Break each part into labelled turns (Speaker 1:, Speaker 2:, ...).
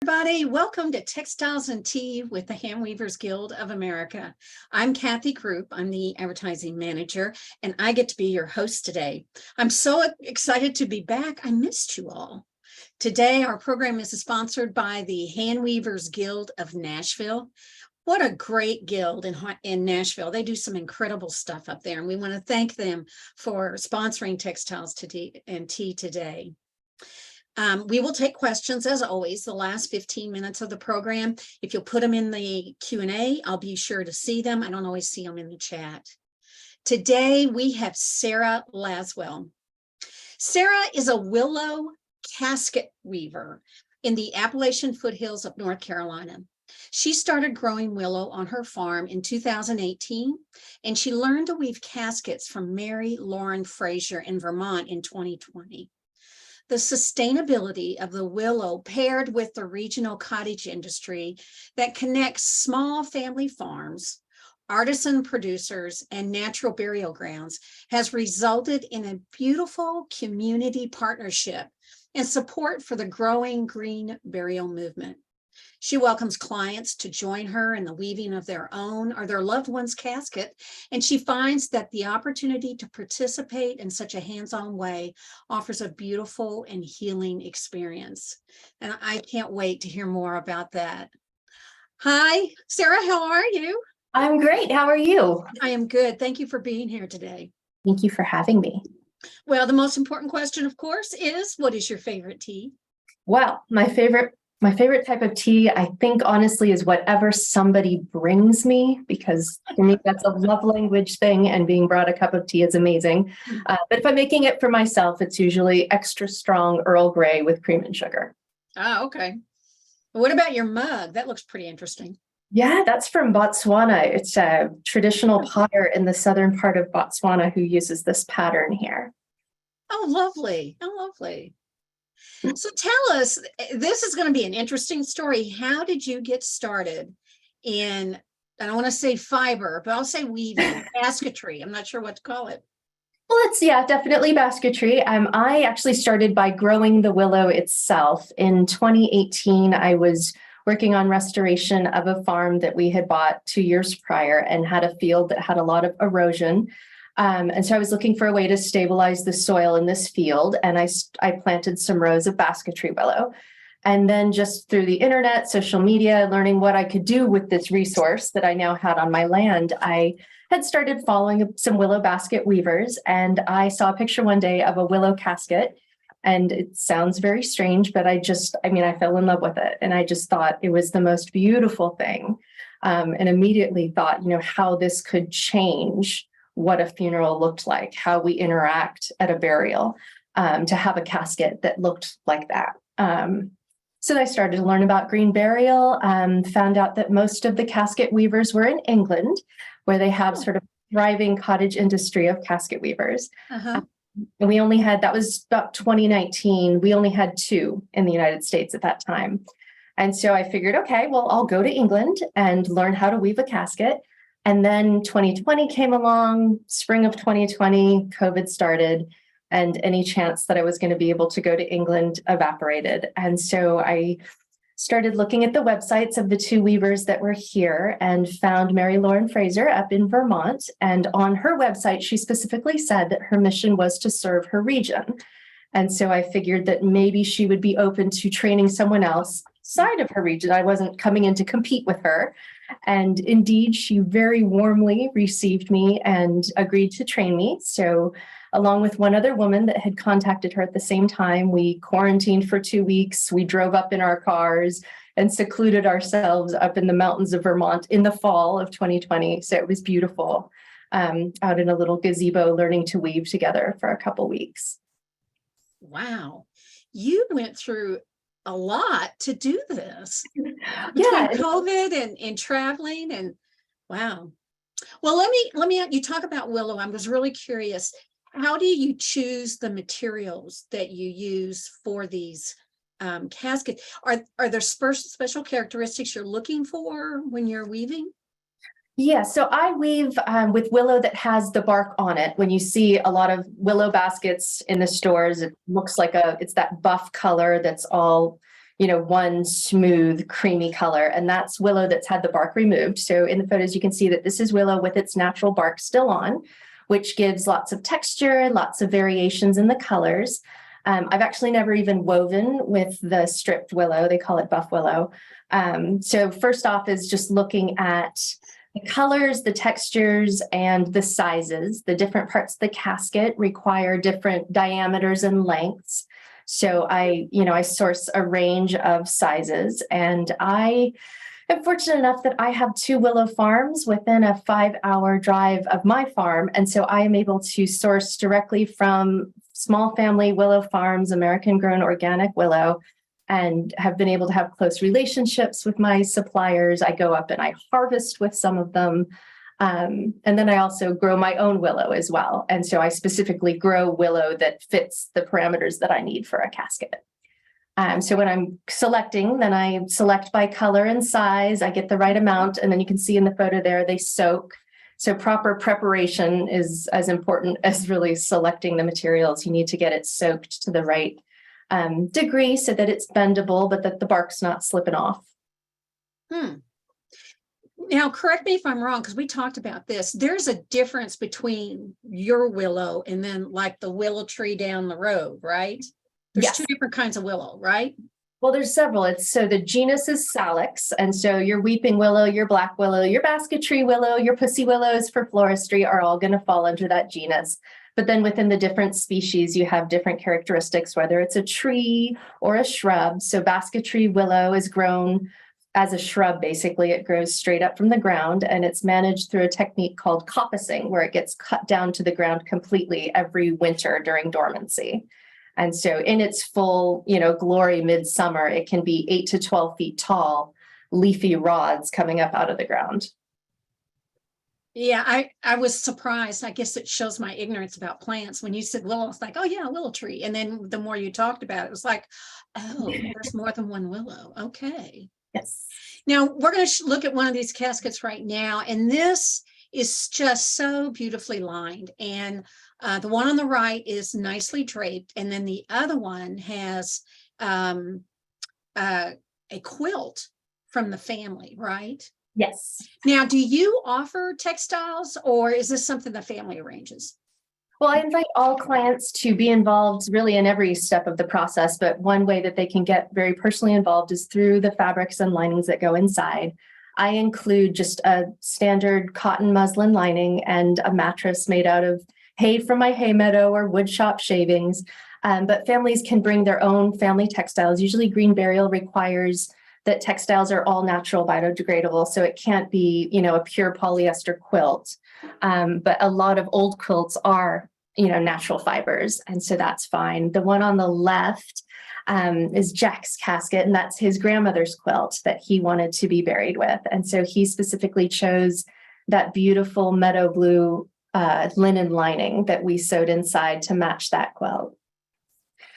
Speaker 1: Everybody, welcome to Textiles and Tea with the Handweavers Guild of America. I'm Kathy Group. I'm the advertising manager, and I get to be your host today. I'm so excited to be back. I missed you all. Today, our program is sponsored by the Handweavers Guild of Nashville. What a great guild in Nashville. They do some incredible stuff up there, and we want to thank them for sponsoring Textiles and Tea today. We will take questions as always, the last 15 minutes of the program. If you'll put them in the Q&A, I'll be sure to see them. I don't always see them in the chat. Today, we have Sarah Lasswell. Sarah is a willow casket weaver in the Appalachian foothills of North Carolina. She started growing willow on her farm in 2018, and she learned to weave caskets from Mary Lauren Fraser in Vermont in 2020. The sustainability of the willow paired with the regional cottage industry that connects small family farms, artisan producers, and natural burial grounds has resulted in a beautiful community partnership and support for the growing green burial movement. She welcomes clients to join her in the weaving of their own or their loved one's casket, and she finds that the opportunity to participate in such a hands-on way offers a beautiful and healing experience. And I can't wait to hear more about that. Hi, Sarah, how are you?
Speaker 2: I'm great. How are you?
Speaker 1: I am good. Thank you for being here today.
Speaker 2: Thank you for having me.
Speaker 1: Well, the most important question, of course, is what is your favorite tea?
Speaker 2: Well, my favorite type of tea, I think, honestly, is whatever somebody brings me, because for me, that's a love language thing, and being brought a cup of tea is amazing. But if I'm making it for myself, it's usually extra strong Earl Grey with cream and sugar.
Speaker 1: Oh, okay. What about your mug? That looks pretty interesting.
Speaker 2: Yeah, that's from Botswana. It's a traditional potter in the southern part of Botswana who uses this pattern here.
Speaker 1: Oh, lovely. Oh, lovely. So tell us, this is going to be an interesting story. How did you get started in, I don't want to say fiber, but I'll say weaving, basketry. I'm not sure what to call it.
Speaker 2: Well, definitely basketry. I actually started by growing the willow itself. In 2018, I was working on restoration of a farm that we had bought 2 years prior and had a field that had a lot of erosion. And so I was looking for a way to stabilize the soil in this field, and I planted some rows of basketry willow. And then just through the internet, social media, learning what I could do with this resource that I now had on my land, I had started following some willow basket weavers, and I saw a picture one day of a willow casket. And it sounds very strange, but I fell in love with it. And I just thought it was the most beautiful thing, and immediately thought, how this could change what a funeral looked like, how we interact at a burial, to have a casket that looked like that. So I started to learn about green burial, found out that most of the casket weavers were in England, where they have sort of thriving cottage industry of casket weavers. And we only had, that was about 2019, we only had 2 in the United States at that time. And so I figured, okay, well, I'll go to England and learn how to weave a casket. And then 2020 came along, spring of 2020, COVID started, and any chance that I was going to be able to go to England evaporated. And so I started looking at the websites of the 2 weavers that were here and found Mary Lauren Fraser up in Vermont. And on her website, she specifically said that her mission was to serve her region. And so I figured that maybe she would be open to training someone else outside of her region. I wasn't coming in to compete with her. And indeed, she very warmly received me and agreed to train me. So along with one other woman that had contacted her at the same time, we quarantined for 2 weeks. We drove up in our cars and secluded ourselves up in the mountains of Vermont in the fall of 2020. So it was beautiful, out in a little gazebo learning to weave together for a couple weeks.
Speaker 1: Wow. You went through a lot to do this.
Speaker 2: Yeah,
Speaker 1: Between COVID and traveling, and wow. Well, let me you talk about willow. I was really curious. How do you choose the materials that you use for these caskets? Are there special characteristics you're looking for when you're weaving?
Speaker 2: Yeah, so I weave with willow that has the bark on it. When you see a lot of willow baskets in the stores, it looks like it's that buff color that's all, one smooth, creamy color. And that's willow that's had the bark removed. So in the photos, you can see that this is willow with its natural bark still on, which gives lots of texture, lots of variations in the colors. I've actually never even woven with the stripped willow. They call it buff willow. So first off is just looking at the colors, the textures, and the sizes. The different parts of the casket require different diameters and lengths. So I source a range of sizes, and I am fortunate enough that I have 2 willow farms within a 5-hour drive of my farm. And so I am able to source directly from small family willow farms, American grown organic willow, and have been able to have close relationships with my suppliers. I go up and I harvest with some of them. And then I also grow my own willow as well. And so I specifically grow willow that fits the parameters that I need for a casket. So when I'm selecting, then I select by color and size. I get the right amount. And then you can see in the photo there, they soak. So proper preparation is as important as really selecting the materials. You need to get it soaked to the right degree so that it's bendable, but that the bark's not slipping off.
Speaker 1: Now, correct me if I'm wrong, because we talked about this. There's a difference between your willow and then like the willow tree down the road, right? There's
Speaker 2: Yes.
Speaker 1: 2 different kinds of willow, right?
Speaker 2: Well, there's several. So the genus is Salix. And so your weeping willow, your black willow, your basket tree willow, your pussy willows for floristry are all going to fall under that genus. But then within the different species, you have different characteristics, whether it's a tree or a shrub. So basket tree willow is grown as a shrub. Basically, it grows straight up from the ground, and it's managed through a technique called coppicing, where it gets cut down to the ground completely every winter during dormancy. And so in its full, glory midsummer, it can be 8 to 12 feet tall, leafy rods coming up out of the ground.
Speaker 1: Yeah, I was surprised. I guess it shows my ignorance about plants. When you said willow, it's like, oh yeah, willow tree. And then the more you talked about it, it was like, oh, there's more than one willow. Okay.
Speaker 2: Yes.
Speaker 1: Now we're going to look at one of these caskets right now. And this is just so beautifully lined. And the one on the right is nicely draped. And then the other one has a quilt from the family, right?
Speaker 2: Yes.
Speaker 1: Now, do you offer textiles, or is this something the family arranges?
Speaker 2: Well, I invite all clients to be involved really in every step of the process, but one way that they can get very personally involved is through the fabrics and linings that go inside. I include just a standard cotton muslin lining and a mattress made out of hay from my hay meadow or wood shop shavings, but families can bring their own family textiles. Usually green burial requires that textiles are all natural, biodegradable, so it can't be, a pure polyester quilt. But a lot of old quilts are, natural fibers, and so that's fine. The one on the left is Jack's casket, and that's his grandmother's quilt that he wanted to be buried with. And so he specifically chose that beautiful meadow blue linen lining that we sewed inside to match that quilt.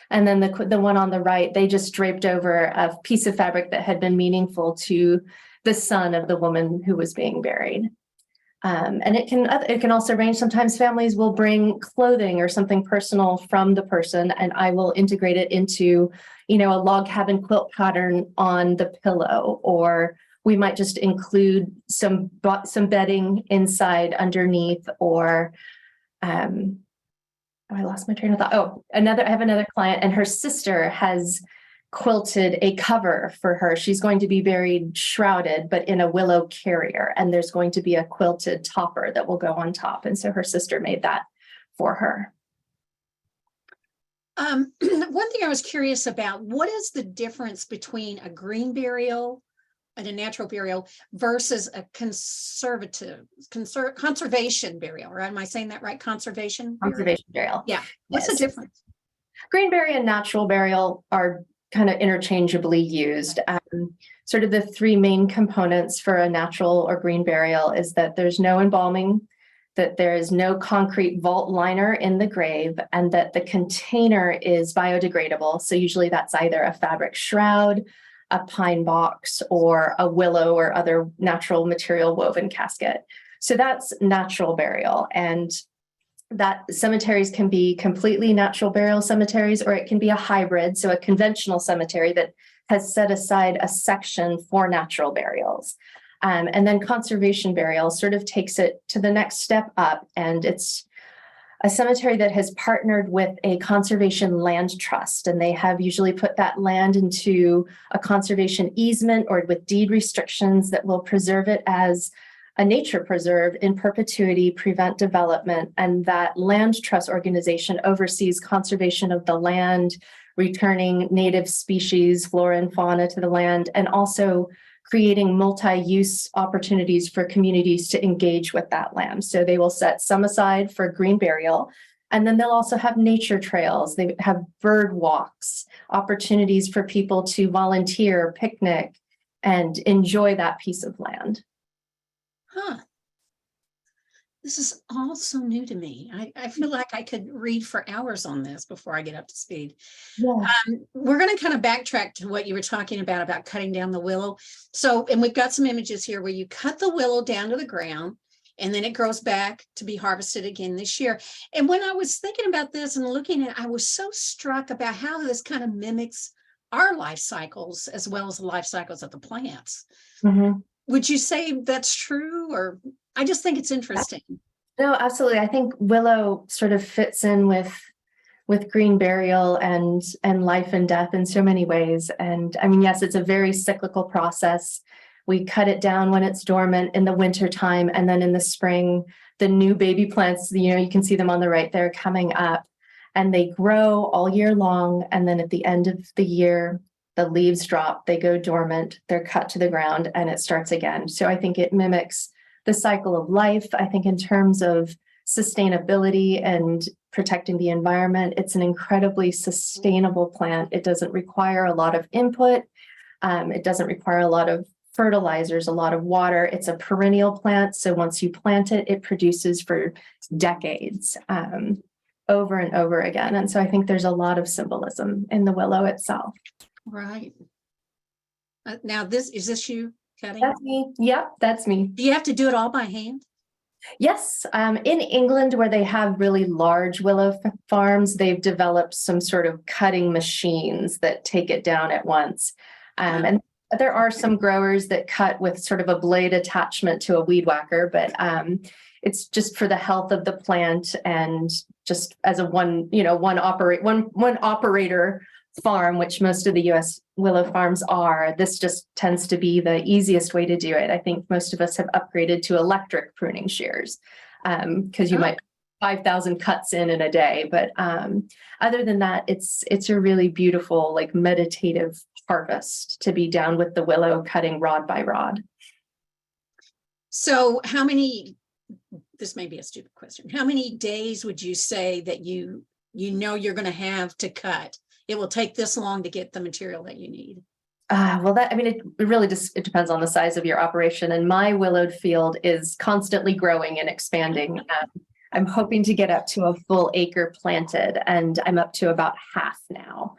Speaker 2: And then the one on the right, they just draped over a piece of fabric that had been meaningful to the son of the woman who was being buried. And it can also range. Sometimes families will bring clothing or something personal from the person, and I will integrate it into, a log cabin quilt pattern on the pillow, or we might just include some bedding inside underneath, or I lost my train of thought. Oh, I have another client, and her sister has quilted a cover for her. She's going to be buried shrouded, but in a willow carrier, and there's going to be a quilted topper that will go on top. And so her sister made that for her.
Speaker 1: One thing I was curious about, what is the difference between a green burial and a natural burial versus a conservation burial, right? Am I saying that right? Conservation
Speaker 2: burial.
Speaker 1: Yeah. What's the difference?
Speaker 2: Green burial and natural burial are kind of interchangeably used. Sort of the 3 main components for a natural or green burial is that there's no embalming, that there is no concrete vault liner in the grave, and that the container is biodegradable. So usually that's either a fabric shroud, a pine box, or a willow or other natural material woven casket. So that's natural burial. And that cemeteries can be completely natural burial cemeteries, or it can be a hybrid. So a conventional cemetery that has set aside a section for natural burials. And then conservation burial sort of takes it to the next step up, and it's a cemetery that has partnered with a conservation land trust, and they have usually put that land into a conservation easement or with deed restrictions that will preserve it as a nature preserve in perpetuity, prevent development, and that land trust organization oversees conservation of the land, returning native species, flora and fauna to the land, and also creating multi-use opportunities for communities to engage with that land. So they will set some aside for green burial, and then they'll also have nature trails. They have bird walks, opportunities for people to volunteer, picnic, and enjoy that piece of land.
Speaker 1: Huh. This is all so new to me. I feel like I could read for hours on this before I get up to speed.
Speaker 2: Yeah.
Speaker 1: We're going to kind of backtrack to what you were talking about cutting down the willow. So, and we've got some images here where you cut the willow down to the ground and then it grows back to be harvested again this year. And when I was thinking about this and looking at it, I was so struck about how this kind of mimics our life cycles as well as the life cycles of the plants.
Speaker 2: Mm-hmm.
Speaker 1: Would you say that's true? Or I just think it's interesting.
Speaker 2: No, absolutely. I think willow sort of fits in with green burial and life and death in so many ways. And I mean, yes, it's a very cyclical process. We cut it down when it's dormant in the winter time, and then in the spring, the new baby plants, you can see them on the right there coming up, and they grow all year long. And then at the end of the year, the leaves drop, they go dormant, they're cut to the ground, and it starts again. So I think it mimics the cycle of life. I think in terms of sustainability and protecting the environment, it's an incredibly sustainable plant. It doesn't require a lot of input. It doesn't require a lot of fertilizers, a lot of water. It's a perennial plant. So once you plant it, it produces for decades, over and over again. And so I think there's a lot of symbolism in the willow itself.
Speaker 1: Right. Now, is this you cutting?
Speaker 2: That's me. Yep, that's me.
Speaker 1: Do you have to do it all by hand?
Speaker 2: Yes. In England, where they have really large willow farms, they've developed some sort of cutting machines that take it down at once. And there are some growers that cut with sort of a blade attachment to a weed whacker, but it's just for the health of the plant and just as a one operator farm, which most of the US willow farms are. This just tends to be the easiest way to do it. I think most of us have upgraded to electric pruning shears because you might 5,000 cuts in a day. But other than that, it's a really beautiful, like meditative harvest to be down with the willow, cutting rod by rod.
Speaker 1: So this may be a stupid question. How many days would you say that you're going to have to cut? It will take this long to get the material that you need.
Speaker 2: It really just, it depends on the size of your operation. And my willowed field is constantly growing and expanding. I'm hoping to get up to a full acre planted, and I'm up to about half now.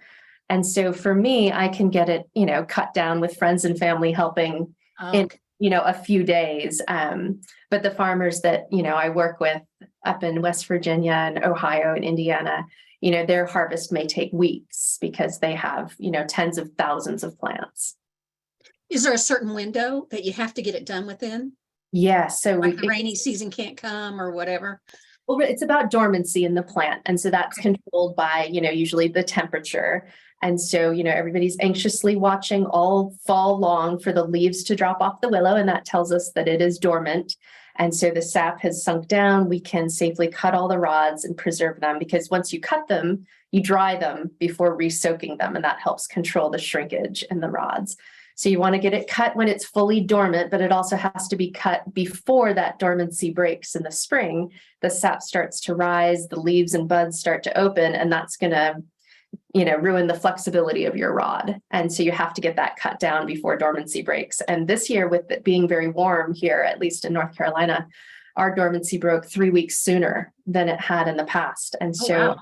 Speaker 2: And so for me, I can get it, cut down with friends and family helping in, a few days. But the farmers that, I work with up in West Virginia and Ohio and Indiana, their harvest may take weeks because they have, tens of thousands of plants.
Speaker 1: Is there a certain window that you have to get it done within?
Speaker 2: Yeah. So
Speaker 1: the rainy season can't come or whatever.
Speaker 2: Well, it's about dormancy in the plant. And so that's controlled by, usually the temperature. And so, everybody's anxiously watching all fall long for the leaves to drop off the willow. And that tells us that it is dormant. And so the sap has sunk down. We can safely cut all the rods and preserve them, because once you cut them, you dry them before re-soaking them. And that helps control the shrinkage in the rods. So you want to get it cut when it's fully dormant, but it also has to be cut before that dormancy breaks in the spring. The sap starts to rise, the leaves and buds start to open, and that's going to, ruin the flexibility of your rod. And so you have to get that cut down before dormancy breaks. And this year, with it being very warm here, at least in North Carolina, our dormancy broke 3 weeks sooner than it had in the past. And so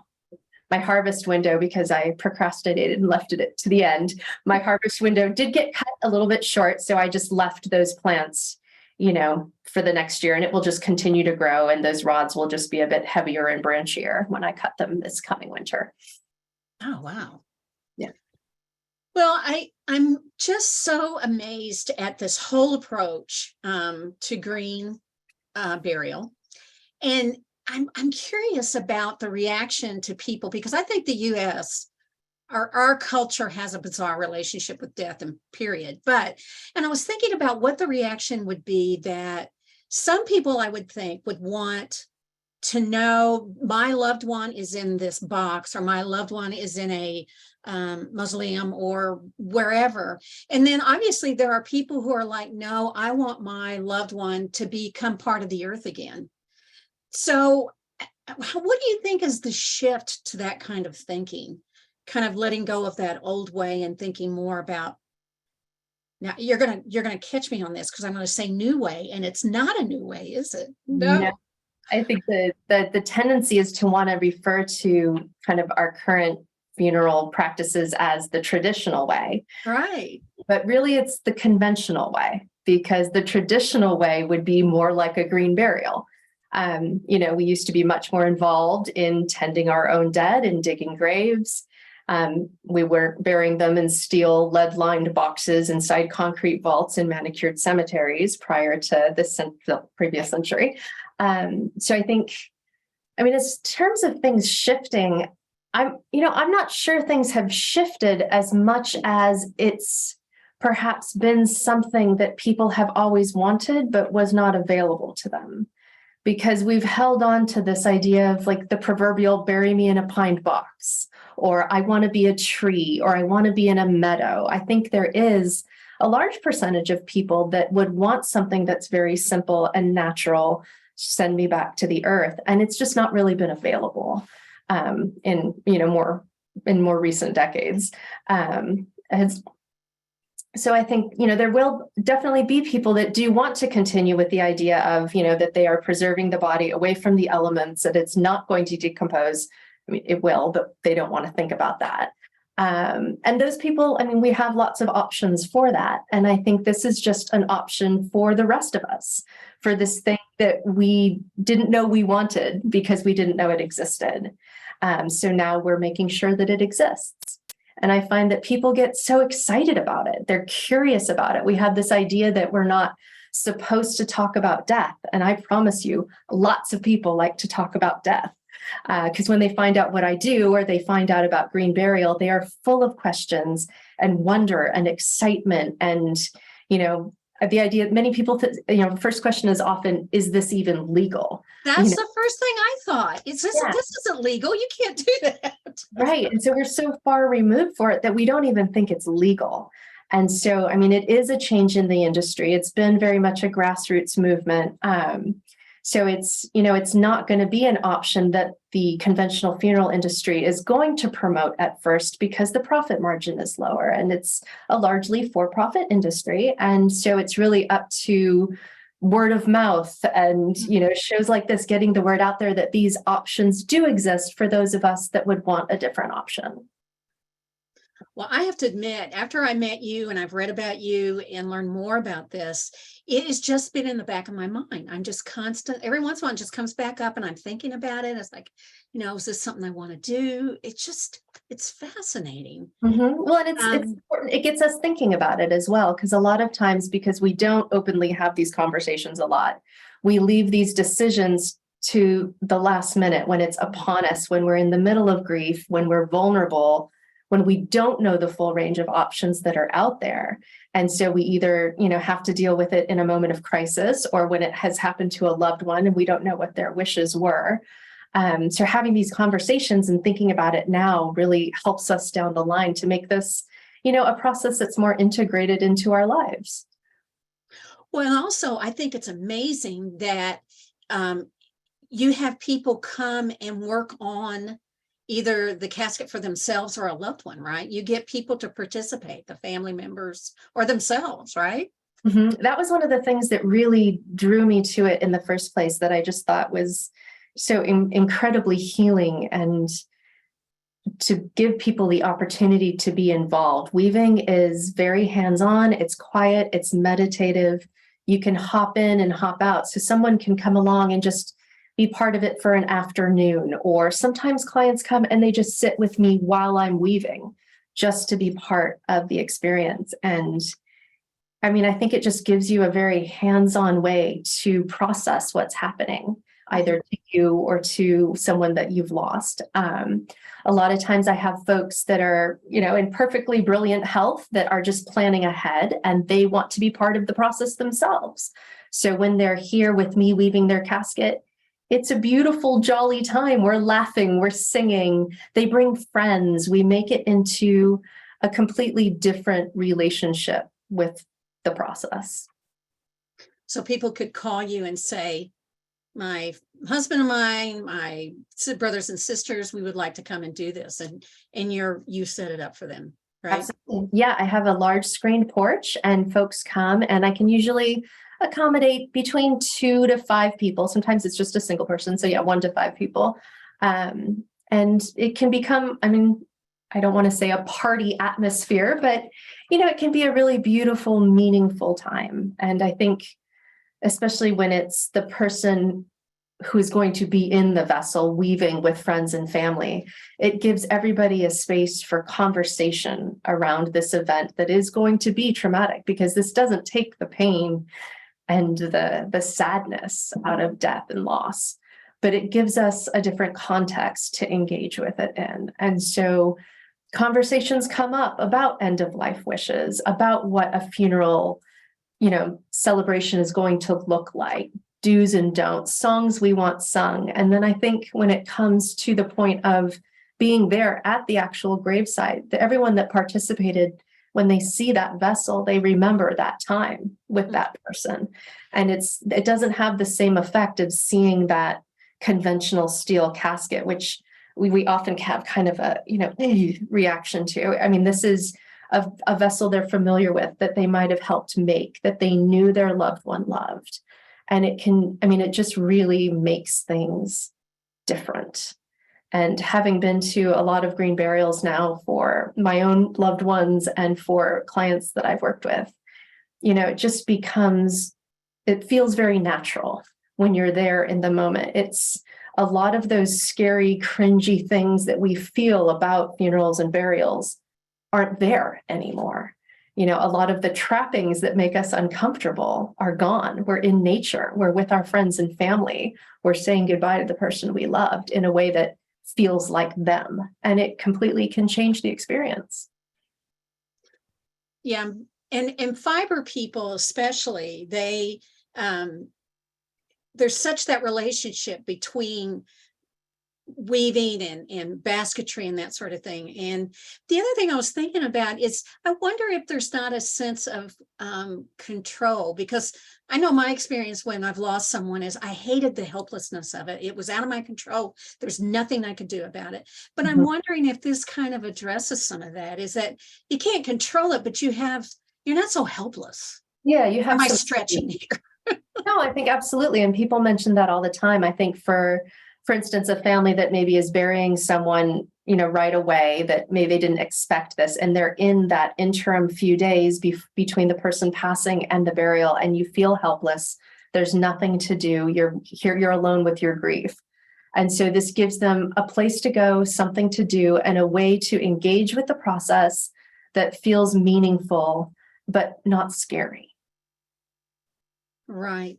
Speaker 2: my harvest window, because I procrastinated and left it to the end, my harvest window did get cut a little bit short. So I just left those plants, for the next year, and it will just continue to grow. And those rods will just be a bit heavier and branchier when I cut them this coming winter.
Speaker 1: Oh, wow.
Speaker 2: Yeah.
Speaker 1: Well, I'm just so amazed at this whole approach to green burial. And I'm curious about the reaction to people because I think the US, our culture has a bizarre relationship with death and period. And I was thinking about what the reaction would be that some people I would think would want to know my loved one is in this box or my loved one is in a mausoleum or wherever. And then obviously there are people who are like, no, I want my loved one to become part of the earth again. So what do you think is the shift to that kind of thinking, kind of letting go of that old way and thinking more about, now you're gonna catch me on this because I'm going to say new way, and it's not a new way, is it? No.
Speaker 2: I think the tendency is to want to refer to kind of our current funeral practices as the traditional way.
Speaker 1: Right.
Speaker 2: But really it's the conventional way, because the traditional way would be more like a green burial. We used to be much more involved in tending our own dead and digging graves. We weren't burying them in steel lead-lined boxes inside concrete vaults in manicured cemeteries prior to the previous century. So I think, in terms of things shifting, I'm not sure things have shifted as much as it's perhaps been something that people have always wanted, but was not available to them. Because we've held on to this idea of like the proverbial bury me in a pine box, or I want to be a tree, or I want to be in a meadow. I think there is a large percentage of people that would want something that's very simple and natural, send me back to the earth. And it's just not really been available in more recent decades. So I think, there will definitely be people that do want to continue with the idea of, that they are preserving the body away from the elements, that it's not going to decompose. It will, but they don't want to think about that. And those people, we have lots of options for that. And I think this is just an option for the rest of us, for this thing that we didn't know we wanted because we didn't know it existed. So now we're making sure that it exists. And I find that people get so excited about it. They're curious about it. We have this idea that we're not supposed to talk about death. And I promise you, lots of people like to talk about death. Because when they find out what I do, or they find out about green burial, they are full of questions and wonder and excitement. And, the idea, many people, the first question is often, is this even legal?
Speaker 1: That's the first thing I thought. This isn't legal. You can't do that.
Speaker 2: Right. And so we're so far removed for it that we don't even think it's legal. And so, it is a change in the industry. It's been very much a grassroots movement. So it's not going to be an option that the conventional funeral industry is going to promote at first, because the profit margin is lower and it's a largely for-profit industry. And so it's really up to word of mouth and, shows like this getting the word out there that these options do exist for those of us that would want a different option.
Speaker 1: Well, I have to admit, after I met you and I've read about you and learned more about this, it has just been in the back of my mind. I'm just every once in a while it just comes back up and I'm thinking about it. It's like, is this something I want to do? It's fascinating.
Speaker 2: Mm-hmm. Well, and it's important. It gets us thinking about it as well, because a lot of times, because we don't openly have these conversations a lot, we leave these decisions to the last minute when it's upon us, when we're in the middle of grief, when we're vulnerable, when we don't know the full range of options that are out there. And so we either, have to deal with it in a moment of crisis, or when it has happened to a loved one and we don't know what their wishes were. So having these conversations and thinking about it now really helps us down the line to make this, a process that's more integrated into our lives.
Speaker 1: Well, and also I think it's amazing that you have people come and work on either the casket for themselves or a loved one, right? You get people to participate, the family members or themselves, right?
Speaker 2: Mm-hmm. That was one of the things that really drew me to it in the first place, that I just thought was so incredibly healing, and to give people the opportunity to be involved. Weaving is very hands-on, it's quiet, it's meditative. You can hop in and hop out. So someone can come along and just be part of it for an afternoon, or sometimes clients come and they just sit with me while I'm weaving. just to be part of the experience. And I mean, I think it just gives you a very hands-on way to process what's happening, either to you or to someone that you've lost. A lot of times I have folks that are, in perfectly brilliant health that are just planning ahead, and they want to be part of the process themselves. So when they're here with me weaving their casket, it's a beautiful, jolly time. We're laughing, we're singing, they bring friends, we make it into a completely different relationship with the process.
Speaker 1: So people could call you and say, my husband and my brothers and sisters, we would like to come and do this. And you set it up for them, right?
Speaker 2: Absolutely. Yeah, I have a large screened porch and folks come, and I can usually accommodate between 2 to 5 people. Sometimes it's just a single person. So yeah, 1 to 5 people. And it can become, I don't want to say a party atmosphere, but it can be a really beautiful, meaningful time. And I think, especially when it's the person who's going to be in the vessel weaving with friends and family, it gives everybody a space for conversation around this event that is going to be traumatic, because this doesn't take the pain and the sadness out of death and loss, but it gives us a different context to engage with it in. And so conversations come up about end of life wishes, about what a funeral, celebration is going to look like, do's and don'ts, songs we want sung. And then I think when it comes to the point of being there at the actual gravesite, everyone that participated, when they see that vessel, they remember that time with that person. And it doesn't have the same effect of seeing that conventional steel casket, which we often have kind of a, reaction to. This is a vessel they're familiar with, that they might have helped make, that they knew their loved one loved. And it just really makes things different. And having been to a lot of green burials now for my own loved ones and for clients that I've worked with, it feels very natural when you're there in the moment. It's a lot of those scary, cringy things that we feel about funerals and burials aren't there anymore. A lot of the trappings that make us uncomfortable are gone. We're in nature. We're with our friends and family. We're saying goodbye to the person we loved in a way that feels like them. And it completely can change the experience.
Speaker 1: Yeah. And fiber people, especially, there's such that relationship between weaving and basketry and that sort of thing. And the other thing I was thinking about is, I wonder if there's not a sense of control, because I know my experience when I've lost someone is I hated the helplessness of it. It was out of my control. There's nothing I could do about it. But I'm wondering if this kind of addresses some of that, is that you can't control it, but you're not so helpless.
Speaker 2: Yeah, you have.
Speaker 1: Am I stretching here?
Speaker 2: No, I think absolutely. And people mention that all the time. I think for instance, a family that maybe is burying someone, right away, that maybe they didn't expect this, and they're in that interim few days between the person passing and the burial, and you feel helpless. There's nothing to do. You're alone with your grief. And so this gives them a place to go, something to do, and a way to engage with the process that feels meaningful, but not scary.
Speaker 1: Right.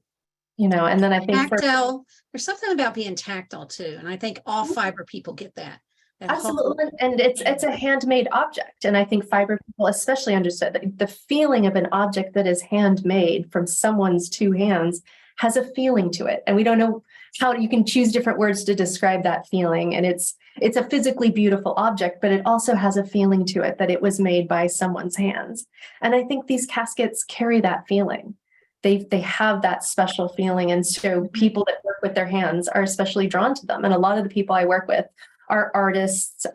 Speaker 2: And then I think
Speaker 1: tactile, there's something about being tactile too. And I think all fiber people get that.
Speaker 2: Absolutely. And it's a handmade object. And I think fiber people especially understood that the feeling of an object that is handmade from someone's 2 hands has a feeling to it. And we don't know how you can choose different words to describe that feeling. And it's a physically beautiful object, but it also has a feeling to it that it was made by someone's hands. And I think these caskets carry that feeling. They have that special feeling. And so people that work with their hands are especially drawn to them. And a lot of the people I work with are artists,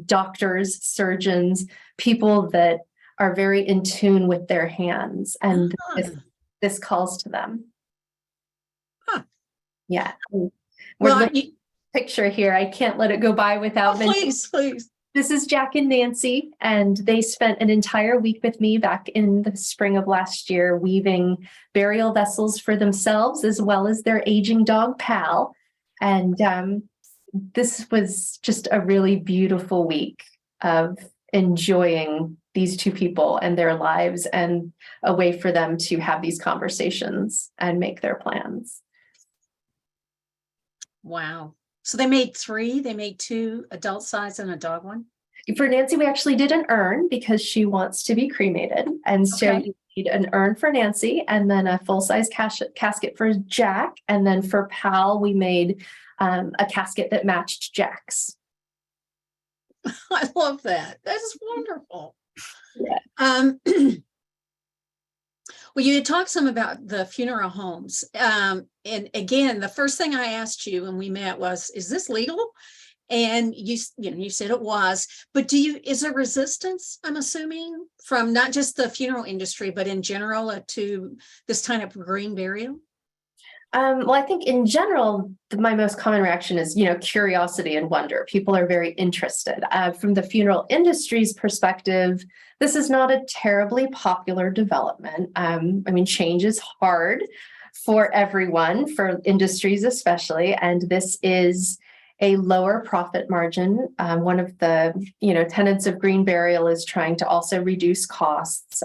Speaker 2: doctors, surgeons, people that are very in tune with their hands. And this calls to them.
Speaker 1: Huh.
Speaker 2: Yeah.
Speaker 1: Well,
Speaker 2: picture here. I can't let it go by without mentioning.
Speaker 1: Please.
Speaker 2: This is Jack and Nancy, and they spent an entire week with me back in the spring of last year weaving burial vessels for themselves as well as their aging dog, Pal. And this was just a really beautiful week of enjoying these two people and their lives, and a way for them to have these conversations and make their plans.
Speaker 1: Wow. So they made three, they made two adult size and a dog one.
Speaker 2: For Nancy, we actually did an urn because she wants to be cremated. And so
Speaker 1: Okay.
Speaker 2: we need an urn for Nancy, and then a full-size casket for Jack. And then for Pal, we made a casket that matched Jack's.
Speaker 1: I love that. That is wonderful.
Speaker 2: Yeah.
Speaker 1: Well, you had talked some about the funeral homes. And again, the first thing I asked you when we met was, is this legal? And you said it was, but is there resistance, I'm assuming, from not just the funeral industry, but in general to this kind of green burial?
Speaker 2: Well, I think in general, my most common reaction is, curiosity and wonder. People are very interested. From the funeral industry's perspective, this is not a terribly popular development. Change is hard for everyone, for industries especially, and this is a lower profit margin. One of the, tenets of green burial is trying to also reduce costs.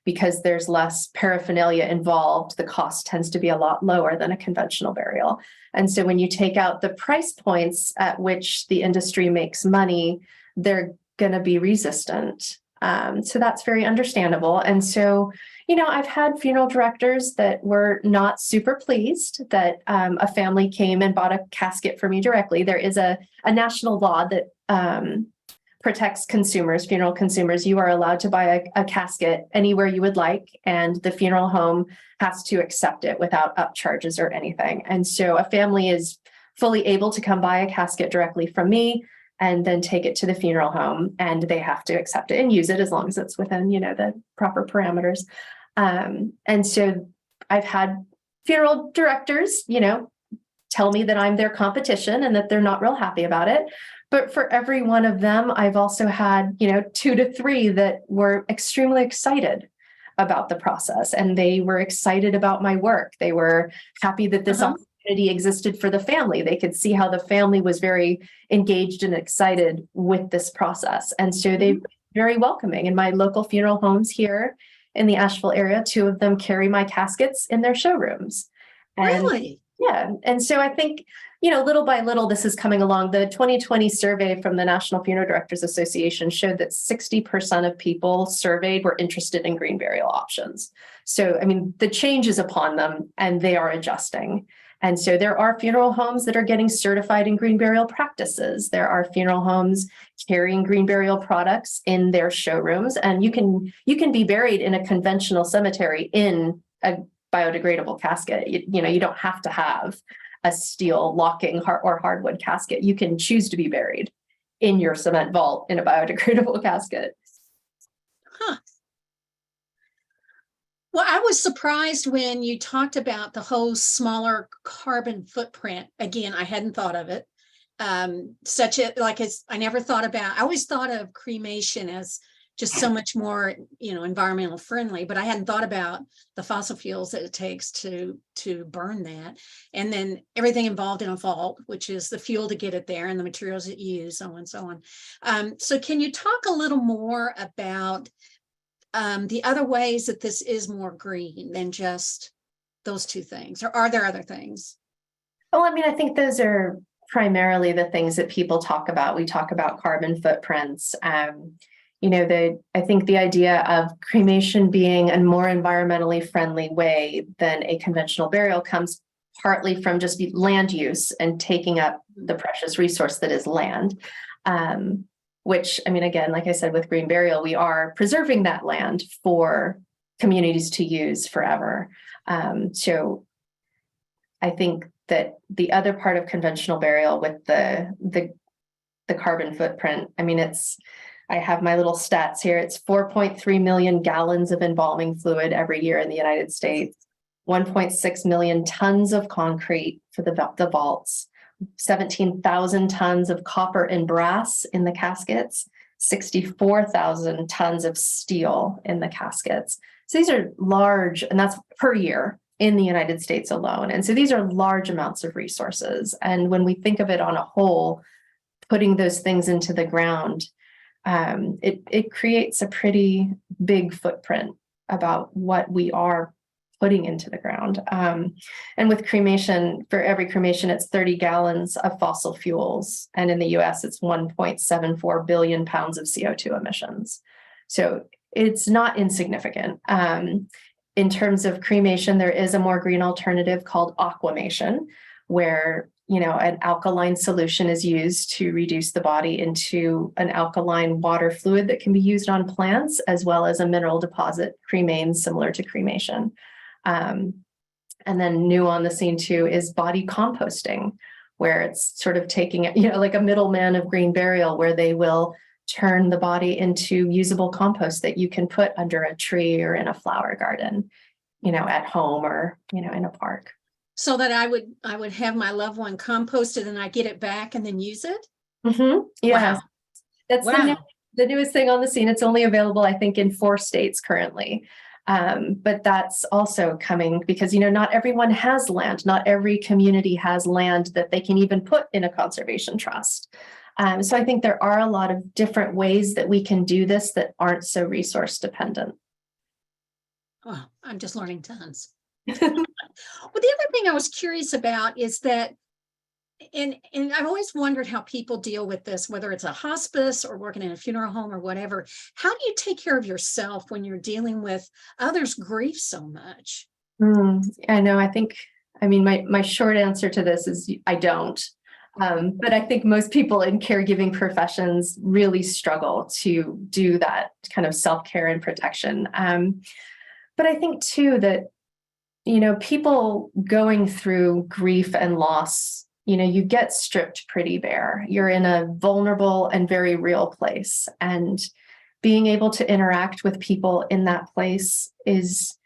Speaker 2: Because there's less paraphernalia involved, the cost tends to be a lot lower than a conventional burial. And so when you take out the price points at which the industry makes money, they're going to be resistant. So that's very understandable. And so, I've had funeral directors that were not super pleased that a family came and bought a casket for me directly. There is a national law that protects consumers, funeral consumers. You are allowed to buy a casket anywhere you would like, and the funeral home has to accept it without upcharges or anything. And so a family is fully able to come buy a casket directly from me and then take it to the funeral home, and they have to accept it and use it as long as it's within, the proper parameters. And so I've had funeral directors, tell me that I'm their competition and that they're not real happy about it. But for every one of them, I've also had, 2 to 3 that were extremely excited about the process, and they were excited about my work. They were happy that this opportunity existed for the family. They could see how the family was very engaged and excited with this process. And so they were very welcoming. In my local funeral homes here in the Asheville area, 2 of them carry my caskets in their showrooms. And
Speaker 1: Really?
Speaker 2: yeah. And so I think, little by little, this is coming along. The 2020 survey from the National Funeral Directors Association showed that 60% of people surveyed were interested in green burial options. So, the change is upon them and they are adjusting. And so there are funeral homes that are getting certified in green burial practices. There are funeral homes carrying green burial products in their showrooms. And you can be buried in a conventional cemetery in a biodegradable casket. You don't have to have a steel locking or hardwood casket. You can choose to be buried in your cement vault in a biodegradable casket.
Speaker 1: Huh. Well, I was surprised when you talked about the whole smaller carbon footprint. Again, I hadn't thought of it. I never thought about, I always thought of cremation as just so much more, environmental friendly, but I hadn't thought about the fossil fuels that it takes to burn that. And then everything involved in a vault, which is the fuel to get it there and the materials that you use, so on and so on. So can you talk a little more about the other ways that this is more green than just those 2 things? Or are there other things?
Speaker 2: Well, I think those are primarily the things that people talk about. We talk about carbon footprints. I think the idea of cremation being a more environmentally friendly way than a conventional burial comes partly from just land use and taking up the precious resource that is land. Which, again, like I said, with green burial, we are preserving that land for communities to use forever. So I think that the other part of conventional burial with the carbon footprint, I have my little stats here. It's 4.3 million gallons of embalming fluid every year in the United States, 1.6 million tons of concrete for the vaults, 17,000 tons of copper and brass in the caskets, 64,000 tons of steel in the caskets. So these are large, and that's per year in the United States alone. And so these are large amounts of resources. And when we think of it on a whole, putting those things into the ground, it creates a pretty big footprint about what we are putting into the ground. And with cremation, for every cremation, it's 30 gallons of fossil fuels. And in the US, it's 1.74 billion pounds of CO2 emissions. So it's not insignificant. In terms of cremation, there is a more green alternative called aquamation, where an alkaline solution is used to reduce the body into an alkaline water fluid that can be used on plants, as well as a mineral deposit cremains similar to cremation. And then new on the scene too is body composting, where it's sort of taking like a middleman of green burial, where they will turn the body into usable compost that you can put under a tree or in a flower garden, at home or, in a park.
Speaker 1: So that I would have my loved one composted and I get it back and then use it?
Speaker 2: Mm-hmm. Yeah.
Speaker 1: Wow.
Speaker 2: That's the newest thing on the scene. It's only available, I think, in 4 states currently. But that's also coming because, not everyone has land. Not every community has land that they can even put in a conservation trust. So I think there are a lot of different ways that we can do this that aren't so resource dependent.
Speaker 1: Oh, I'm just learning tons. Well, the other thing I was curious about is that, and I've always wondered how people deal with this, whether it's a hospice or working in a funeral home or whatever. How do you take care of yourself when you're dealing with others' grief so much?
Speaker 2: I know. My short answer to this is I don't. But I think most people in caregiving professions really struggle to do that kind of self-care and protection. But I think too that, people going through grief and loss, you get stripped pretty bare. You're in a vulnerable and very real place. And being able to interact with people in that place is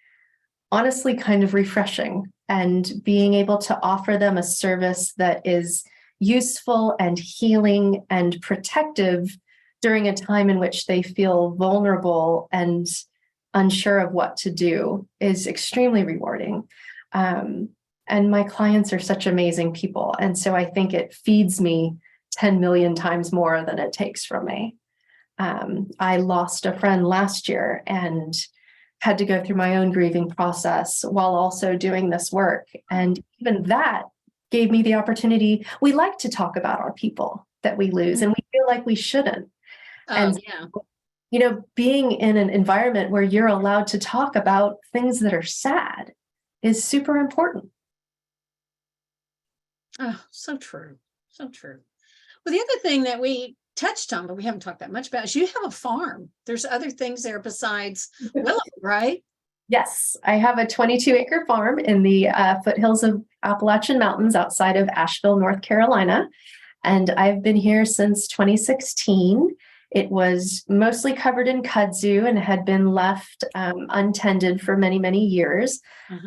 Speaker 2: honestly kind of refreshing. And being able to offer them a service that is useful and healing and protective during a time in which they feel vulnerable and unsure of what to do is extremely rewarding. And my clients are such amazing people. And so I think it feeds me 10 million times more than it takes from me. I lost a friend last year and had to go through my own grieving process while also doing this work. And even that gave me the opportunity. We like to talk about our people that we lose, and we feel like we shouldn't. And being in an environment where you're allowed to talk about things that are sad is super important.
Speaker 1: Oh, so true. So true. Well, the other thing that we touched on, but we haven't talked that much about, is you have a farm. There's other things there besides willow, right?
Speaker 2: Yes, I have a 22-acre farm in the foothills of Appalachian Mountains outside of Asheville, North Carolina. And I've been here since 2016. It was mostly covered in kudzu and had been left untended for many, many years.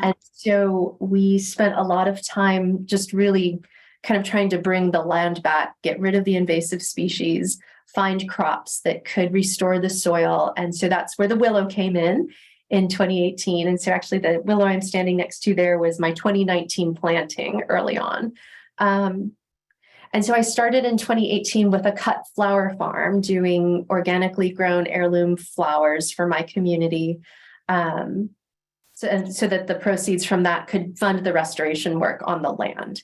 Speaker 2: And so we spent a lot of time just really kind of trying to bring the land back, get rid of the invasive species, find crops that could restore the soil. And so that's where the willow came in 2018. And so actually the willow I'm standing next to there was my 2019 planting early on. And so I started in 2018 with a cut flower farm doing organically grown heirloom flowers for my community. So that the proceeds from that could fund the restoration work on the land.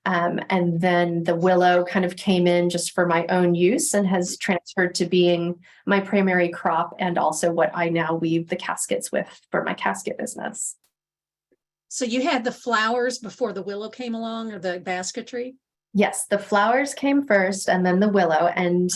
Speaker 2: And then the willow kind of came in just for my own use and has transferred to being my primary crop and also what I now weave the caskets with for my casket business.
Speaker 1: So you had the flowers before the willow came along, or the basketry?
Speaker 2: Yes, the flowers came first and then the willow. And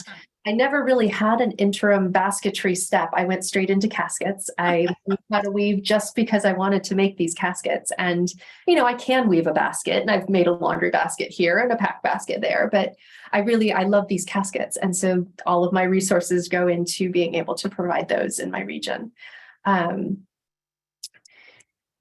Speaker 2: I never really had an interim basketry step. I went straight into caskets. I learned how to weave just because I wanted to make these caskets. And, I can weave a basket, and I've made a laundry basket here and a pack basket there, but I love these caskets. And so all of my resources go into being able to provide those in my region.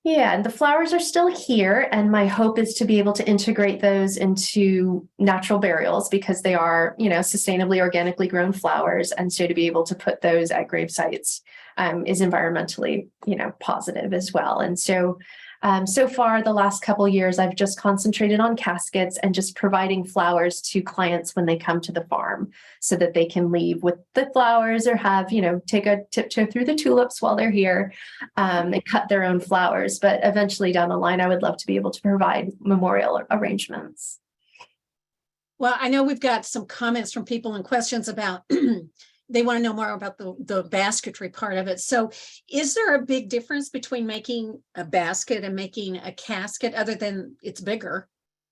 Speaker 2: And the flowers are still here, and my hope is to be able to integrate those into natural burials because they are, sustainably, organically grown flowers. And so to be able to put those at grave sites is environmentally, positive as well. And so So far, the last couple of years, I've just concentrated on caskets and just providing flowers to clients when they come to the farm so that they can leave with the flowers or have, take a tiptoe through the tulips while they're here and cut their own flowers. But eventually down the line, I would love to be able to provide memorial arrangements.
Speaker 1: Well, I know we've got some comments from people and questions about they want to know more about the basketry part of it. So is there a big difference between making a basket and making a casket other than it's bigger?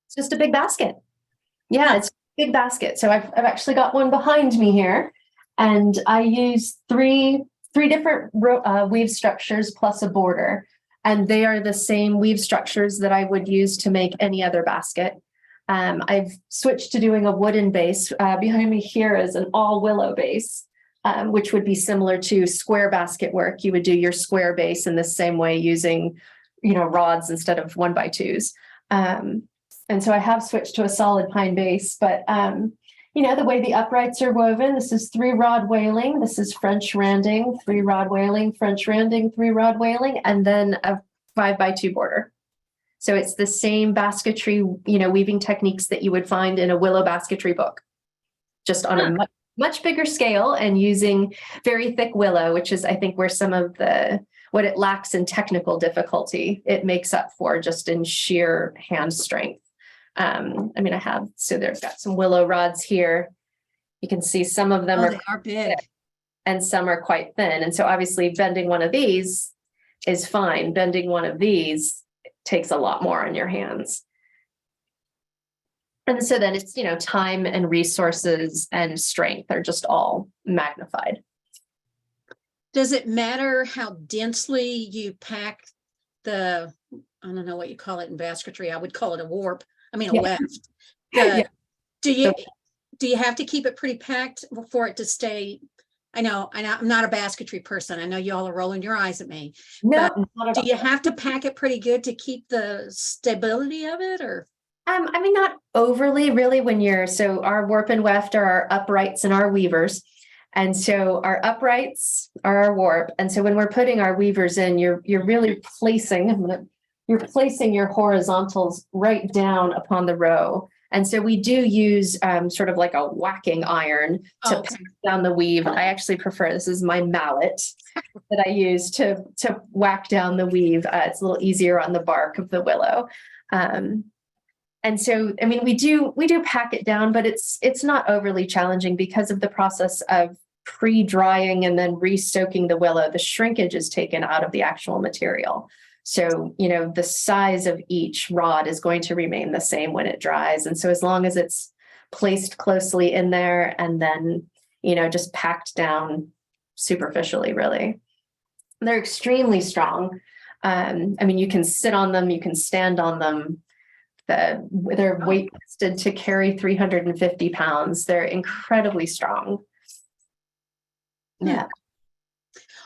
Speaker 2: It's just a big basket. Yeah, it's a big basket. So I've actually got one behind me here, and I use three different weave structures plus a border, and they are the same weave structures that I would use to make any other basket. I've switched to doing a wooden base. Behind me here is an all willow base, which would be similar to square basket work. You would do your square base in the same way using, rods instead of 1x2s. And so I have switched to a solid pine base, but, the way the uprights are woven, this is 3-rod whaling. This is French randing, 3-rod whaling, French randing, 3-rod whaling, and then a 5x2 border. So it's the same basketry, weaving techniques that you would find in a willow basketry book, just on a much bigger scale and using very thick willow, which is, I think, where some of what it lacks in technical difficulty, it makes up for just in sheer hand strength. There's got some willow rods here. You can see some of them
Speaker 1: are big
Speaker 2: and some are quite thin. And so obviously bending one of these is fine. Bending one of these takes a lot more on your hands. And so then it's, time and resources and strength are just all magnified.
Speaker 1: Does it matter how densely you pack I don't know what you call it in basketry. I would call it a warp. A weft. Do you have to keep it pretty packed for it to stay? I know I'm not a basketry person. I know y'all are rolling your eyes at me.
Speaker 2: No,
Speaker 1: do you have to pack it pretty good to keep the stability of it, or?
Speaker 2: Not overly, really. So our warp and weft are our uprights and our weavers. And so our uprights are our warp. And so when we're putting our weavers in, you're really placing your horizontals right down upon the row. And so we do use sort of like a whacking iron to pack down the weave. I actually prefer, this is my mallet that I use to whack down the weave. It's a little easier on the bark of the willow. And so, we do pack it down, but it's not overly challenging because of the process of pre-drying and then re-soaking the willow. The shrinkage is taken out of the actual material. So, the size of each rod is going to remain the same when it dries. And so as long as it's placed closely in there and then, just packed down superficially, really. They're extremely strong. You can sit on them, you can stand on them. They're weight tested to carry 350 pounds. They're incredibly strong. Yeah.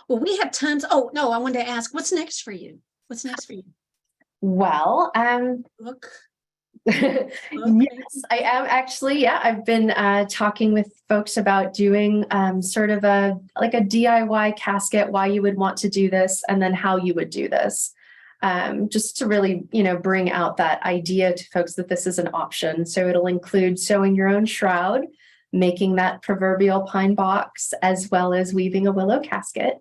Speaker 1: Well, we have tons. Oh, no, I wanted to ask, what's next for you?
Speaker 2: Well,
Speaker 1: Look.
Speaker 2: Yes, I am actually. Yeah, I've been talking with folks about doing sort of a DIY casket, why you would want to do this, and then how you would do this. Just to really, bring out that idea to folks that this is an option. So it'll include sewing your own shroud, making that proverbial pine box, as well as weaving a willow casket.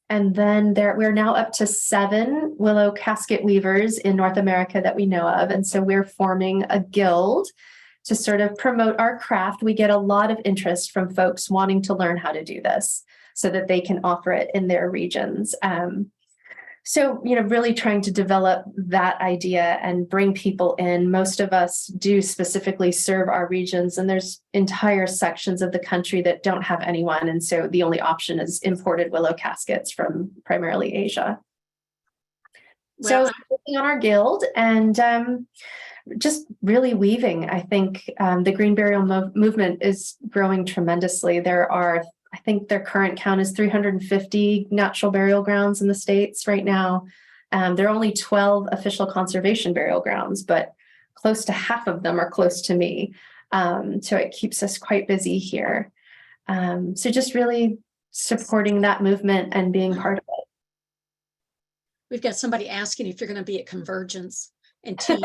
Speaker 2: And then we're now up to 7 willow casket weavers in North America that we know of. And so we're forming a guild to sort of promote our craft. We get a lot of interest from folks wanting to learn how to do this so that they can offer it in their regions. So, really trying to develop that idea and bring people in. Most of us do specifically serve our regions, and there's entire sections of the country that don't have anyone. And so the only option is imported willow caskets from primarily Asia. Well, so working on our guild and just really weaving. I think the green burial movement is growing tremendously. I think their current count is 350 natural burial grounds in the States right now. There are only 12 official conservation burial grounds, but close to half of them are close to me. So it keeps us quite busy here. So just really supporting that movement and being part of it.
Speaker 1: We've got somebody asking if you're going to be at Convergence and teach.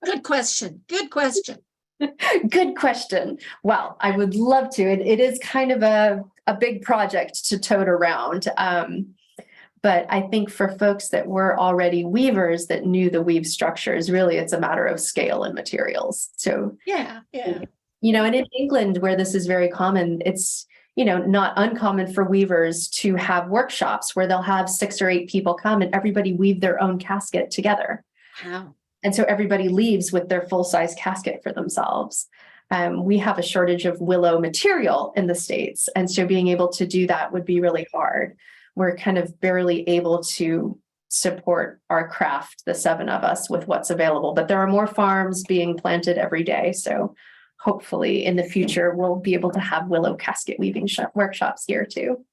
Speaker 1: Good question. Good question.
Speaker 2: Good question. Well, I would love to. It is kind of a big project to tote around. But I think for folks that were already weavers that knew the weave structures, really it's a matter of scale and materials. So,
Speaker 1: yeah.
Speaker 2: And in England, where this is very common, it's, not uncommon for weavers to have workshops where they'll have 6 or 8 people come and everybody weave their own casket together.
Speaker 1: Wow.
Speaker 2: And so everybody leaves with their full-size casket for themselves. We have a shortage of willow material in the States. And so being able to do that would be really hard. We're kind of barely able to support our craft, the 7 of us, with what's available. But there are more farms being planted every day. So hopefully in the future, we'll be able to have willow casket weaving workshops here too.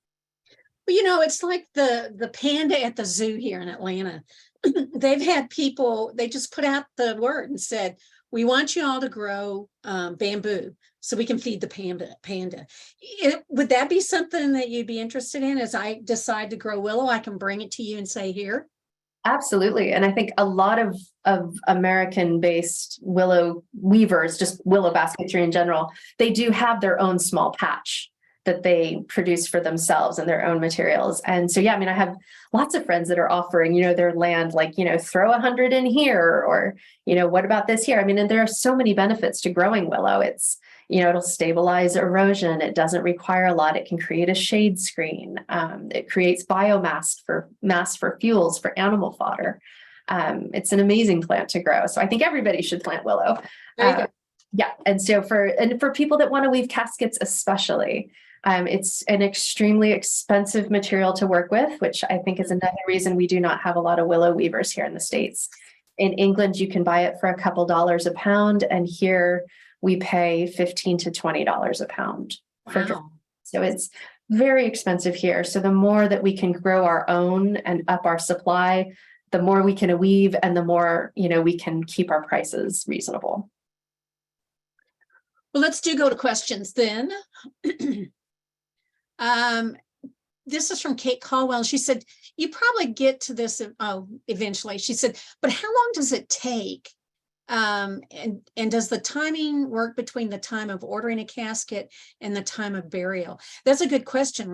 Speaker 1: Well, it's like the panda at the zoo here in Atlanta. They've had people, they just put out the word and said, we want you all to grow bamboo so we can feed the panda. Would that be something that you'd be interested in? As I decide to grow willow, I can bring it to you and say, here.
Speaker 2: Absolutely. And I think a lot of American-based willow weavers, just willow basketry in general, they do have their own small patch that they produce for themselves and their own materials. And so, I have lots of friends that are offering, their land, like, throw 100 in here, or, what about this here? And there are so many benefits to growing willow. It's, it'll stabilize erosion. It doesn't require a lot. It can create a shade screen. It creates biomass for fuels for animal fodder. It's an amazing plant to grow. So I think everybody should plant willow. And so for people that want to weave caskets, especially, it's an extremely expensive material to work with, which I think is another reason we do not have a lot of willow weavers here in the States. In England, you can buy it for a couple dollars a pound, and here we pay $15 to $20 a pound.
Speaker 1: Wow.
Speaker 2: So it's very expensive here. So the more that we can grow our own and up our supply, the more we can weave, and the more, we can keep our prices reasonable.
Speaker 1: Well, let's go to questions then. This is from Kate Caldwell. She said, you probably get to this eventually. She said, but how long does it take? And does the timing work between the time of ordering a casket and the time of burial? That's a good question.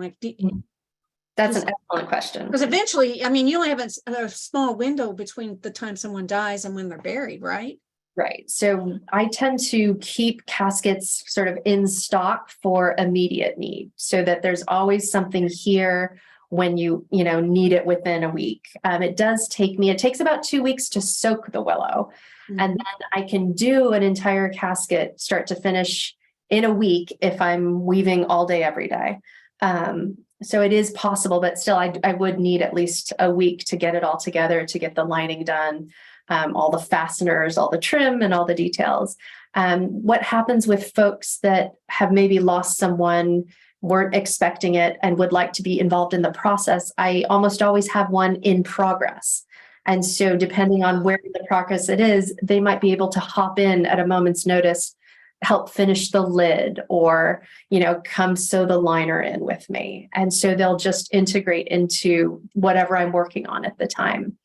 Speaker 2: That's an excellent question.
Speaker 1: Because eventually, you only have a small window between the time someone dies and when they're buried, right?
Speaker 2: Right. So I tend to keep caskets sort of in stock for immediate need, so that there's always something here when you need it within a week. It takes about 2 weeks to soak the willow. Mm-hmm. And then I can do an entire casket start to finish in a week if I'm weaving all day, every day. So it is possible, but still I would need at least a week to get it all together, to get the lining done, all the fasteners, all the trim, and all the details. What happens with folks that have maybe lost someone, weren't expecting it, and would like to be involved in the process, I almost always have one in progress. And so depending on where the progress it is, they might be able to hop in at a moment's notice, help finish the lid, or, come sew the liner in with me. And so they'll just integrate into whatever I'm working on at the time.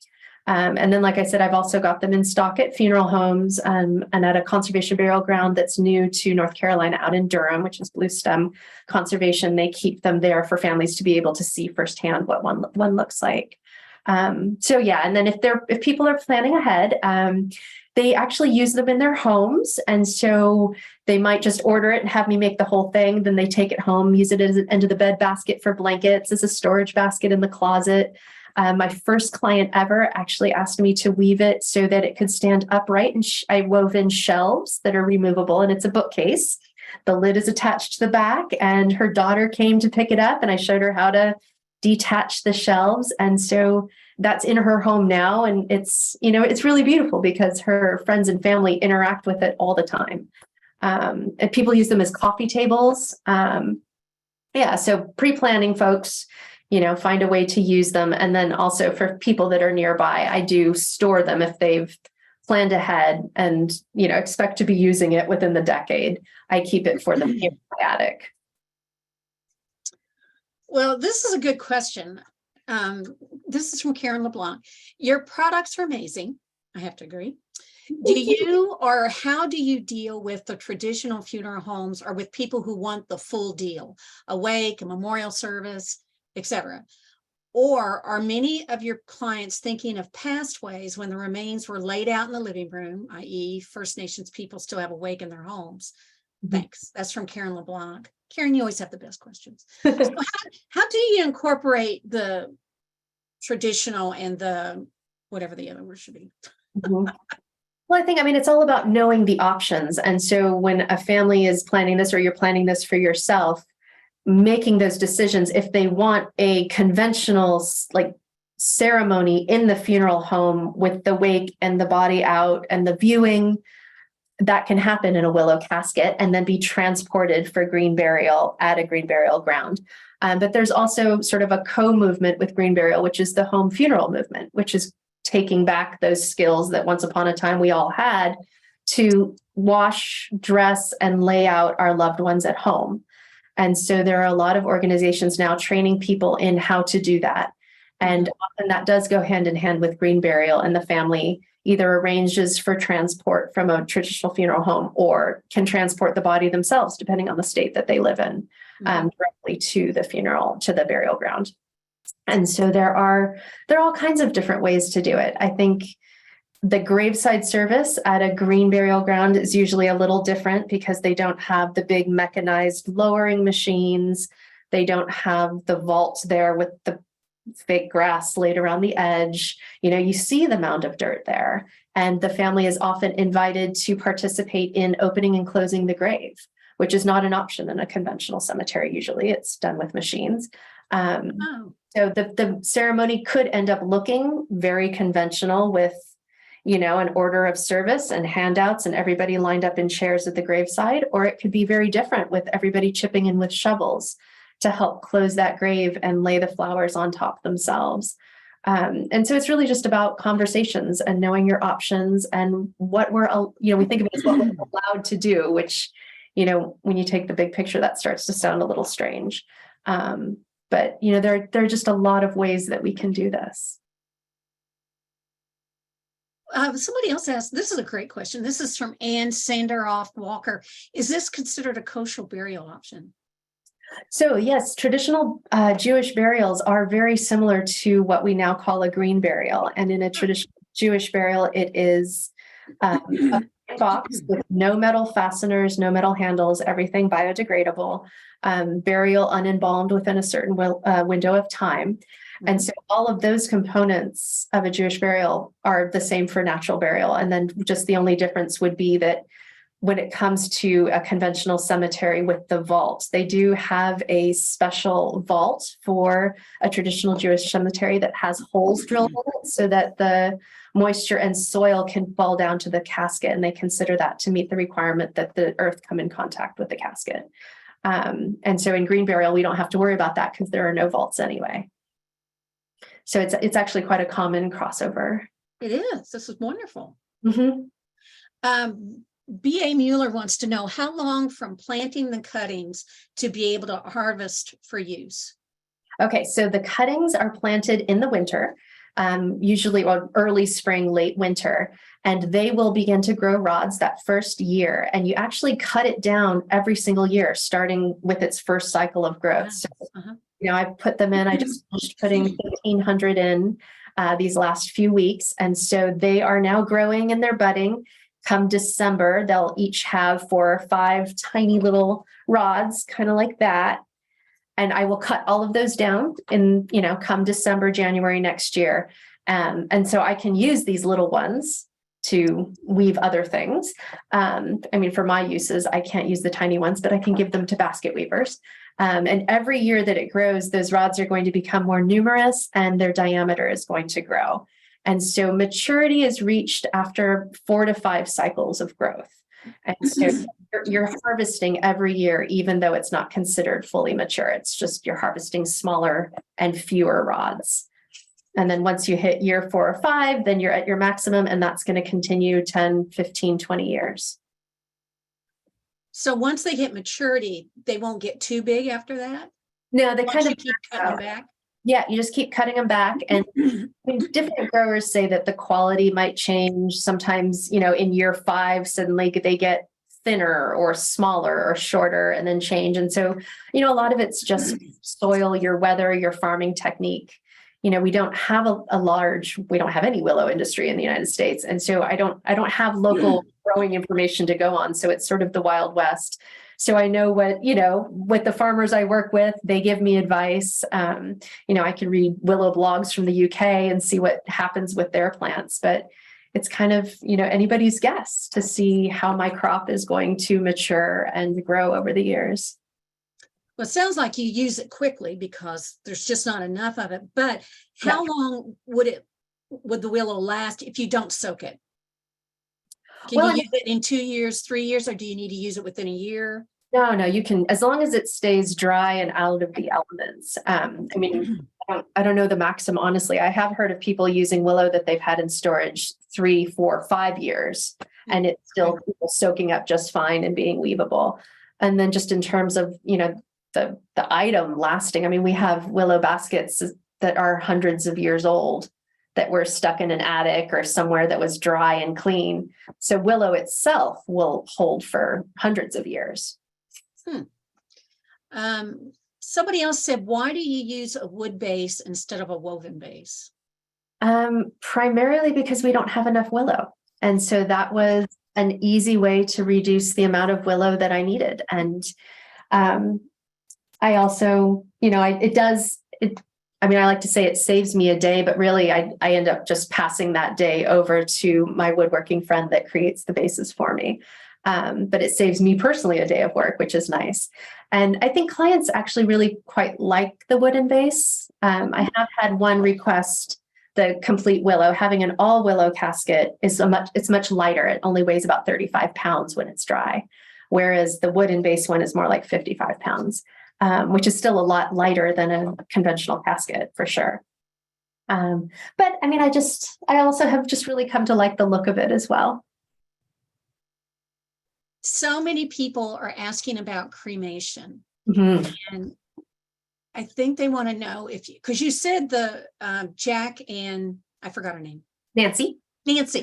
Speaker 2: And then, like I said, I've also got them in stock at funeral homes and at a conservation burial ground that's new to North Carolina, out in Durham, which is Blue Stem Conservation. They keep them there for families to be able to see firsthand what one looks like. And then if people are planning ahead, they actually use them in their homes. And so they might just order it and have me make the whole thing. Then they take it home, use it as an end of the bed basket for blankets, as a storage basket in the closet. My first client ever actually asked me to weave it so that it could stand upright, and I wove in shelves that are removable, and it's a bookcase. The lid is attached to the back, and her daughter came to pick it up, and I showed her how to detach the shelves. And so that's in her home now, and it's really beautiful because her friends and family interact with it all the time. And people use them as coffee tables. So pre-planning, folks, find a way to use them. And then also for people that are nearby, I do store them if they've planned ahead and, expect to be using it within the decade. I keep it for them in my attic.
Speaker 1: Well, this is a good question. This is from Karen LeBlanc. Your products are amazing. I have to agree. Do you, or how do you deal with the traditional funeral homes or with people who want the full deal, a wake, a memorial service, etc.? Or are many of your clients thinking of past ways when the remains were laid out in the living room, i.e. First Nations people still have a wake in their homes? Thanks. That's from Karen LeBlanc. Karen, you always have the best questions. So how do you incorporate the traditional and the whatever the other word should be?
Speaker 2: Well, I mean, it's all about knowing the options. And so when a family is planning this, or you're planning this for yourself, making those decisions, if they want a conventional like ceremony in the funeral home with the wake and the body out and the viewing, that can happen in a willow casket and then be transported for green burial at a green burial ground. But there's also sort of a co-movement with green burial, which is the home funeral movement, which is taking back those skills that once upon a time we all had to wash, dress, and lay out our loved ones at home. And so there are a lot of organizations now training people in how to do that. And often that does go hand in hand with green burial, and the family either arranges for transport from a traditional funeral home or can transport the body themselves, depending on the state that they live in, directly to the funeral, to the burial ground. And so there are all kinds of different ways to do it. I think the graveside service at a green burial ground is usually a little different because they don't have the big mechanized lowering machines. They don't have the vault there with the fake grass laid around the edge. You know, you see the mound of dirt there, and the family is often invited to participate in opening and closing the grave, which is not an option in a conventional cemetery. Usually it's done with machines. So the ceremony could end up looking very conventional with, you know, an order of service and handouts and everybody lined up in chairs at the graveside, or it could be very different with everybody chipping in with shovels to help close that grave and lay the flowers on top themselves. And so it's really just about conversations and knowing your options and what we're, you know, we think of it as what we're allowed to do, which, you know, when you take the big picture, that starts to sound a little strange. But, you know, there are just a lot of ways that we can do this.
Speaker 1: Somebody else asked, this is a great question. This is from Ann Sanderoff Walker. Is this considered a kosher burial option?
Speaker 2: So yes, traditional Jewish burials are very similar to what we now call a green burial. And in a traditional Jewish burial, it is a box with no metal fasteners, no metal handles, everything biodegradable, burial unembalmed within a certain window of time. And so all of those components of a Jewish burial are the same for natural burial. And then just the only difference would be that when it comes to a conventional cemetery with the vault, they do have a special vault for a traditional Jewish cemetery that has holes drilled in it so that the moisture and soil can fall down to the casket, and they consider that to meet the requirement that the earth come in contact with the casket. And so in green burial, we don't have to worry about that because there are no vaults anyway. So it's actually quite a common crossover.
Speaker 1: It is. This is wonderful.
Speaker 2: Mm-hmm.
Speaker 1: B.A. Mueller wants to know how long from planting the cuttings to be able to harvest for use.
Speaker 2: Okay, so the cuttings are planted in the winter, usually early spring, late winter, and they will begin to grow rods that first year. And you actually cut it down every single year, starting with its first cycle of growth. So, you know, I put them in, I just finished putting 1,500 in these last few weeks. And so they are now growing and they're budding. Come December, they'll each have 4 or 5 tiny little rods, kind of like that. And I will cut all of those down in, you know, come December, January next year. And so I can use these little ones to weave other things. I mean, for my uses, I can't use the tiny ones, but I can give them to basket weavers. And every year that it grows, those rods are going to become more numerous and their diameter is going to grow. And so maturity is reached after 4 to 5 cycles of growth. And so you're harvesting every year, even though it's not considered fully mature. It's just you're harvesting smaller and fewer rods. And then once you hit year 4 or 5, then you're at your maximum, and that's going to continue 10, 15, 20 years.
Speaker 1: So once they hit maturity, they won't get too big after that?
Speaker 2: No, they kind of
Speaker 1: keep cutting back.
Speaker 2: Yeah, you just keep cutting them back. And I mean, different growers say that the quality might change. Sometimes, in year 5, suddenly they get thinner or smaller or shorter and then change. And so, a lot of it's just soil, your weather, your farming technique. We don't have we don't have any willow industry in the United States. And so I don't have local growing information to go on. So it's sort of the Wild West. So I know with the farmers I work with, they give me advice. I can read willow blogs from the UK and see what happens with their plants, but it's kind of, anybody's guess to see how my crop is going to mature and grow over the years.
Speaker 1: Well, it sounds like you use it quickly because there's just not enough of it, but how long would the willow last if you don't soak it? Can you use it in 2 years, 3 years, or do you need to use it within a year?
Speaker 2: No, you can, as long as it stays dry and out of the elements. I don't know the maximum, honestly. I have heard of people using willow that they've had in storage 3, 4, 5 years, and it's still soaking up just fine and being weavable. And then just in terms of, the item lasting, we have willow baskets that are hundreds of years old that were stuck in an attic or somewhere that was dry and clean. So willow itself will hold for hundreds of years.
Speaker 1: Somebody else said, why do you use a wood base instead of a woven base?
Speaker 2: Primarily because we don't have enough willow. And so that was an easy way to reduce the amount of willow that I needed. And I also, I like to say it saves me a day, but really I end up just passing that day over to my woodworking friend that creates the bases for me. But it saves me personally a day of work, which is nice. And I think clients actually really quite like the wooden base. I have had one request, the complete willow, having an all willow casket it's much lighter. It only weighs about 35 pounds when it's dry. Whereas the wooden base one is more like 55 pounds, which is still a lot lighter than a conventional casket for sure. But I also have just really come to like the look of it as well.
Speaker 1: So many people are asking about cremation. And I think they want to know because you said the Jack and I forgot her name.
Speaker 2: Nancy.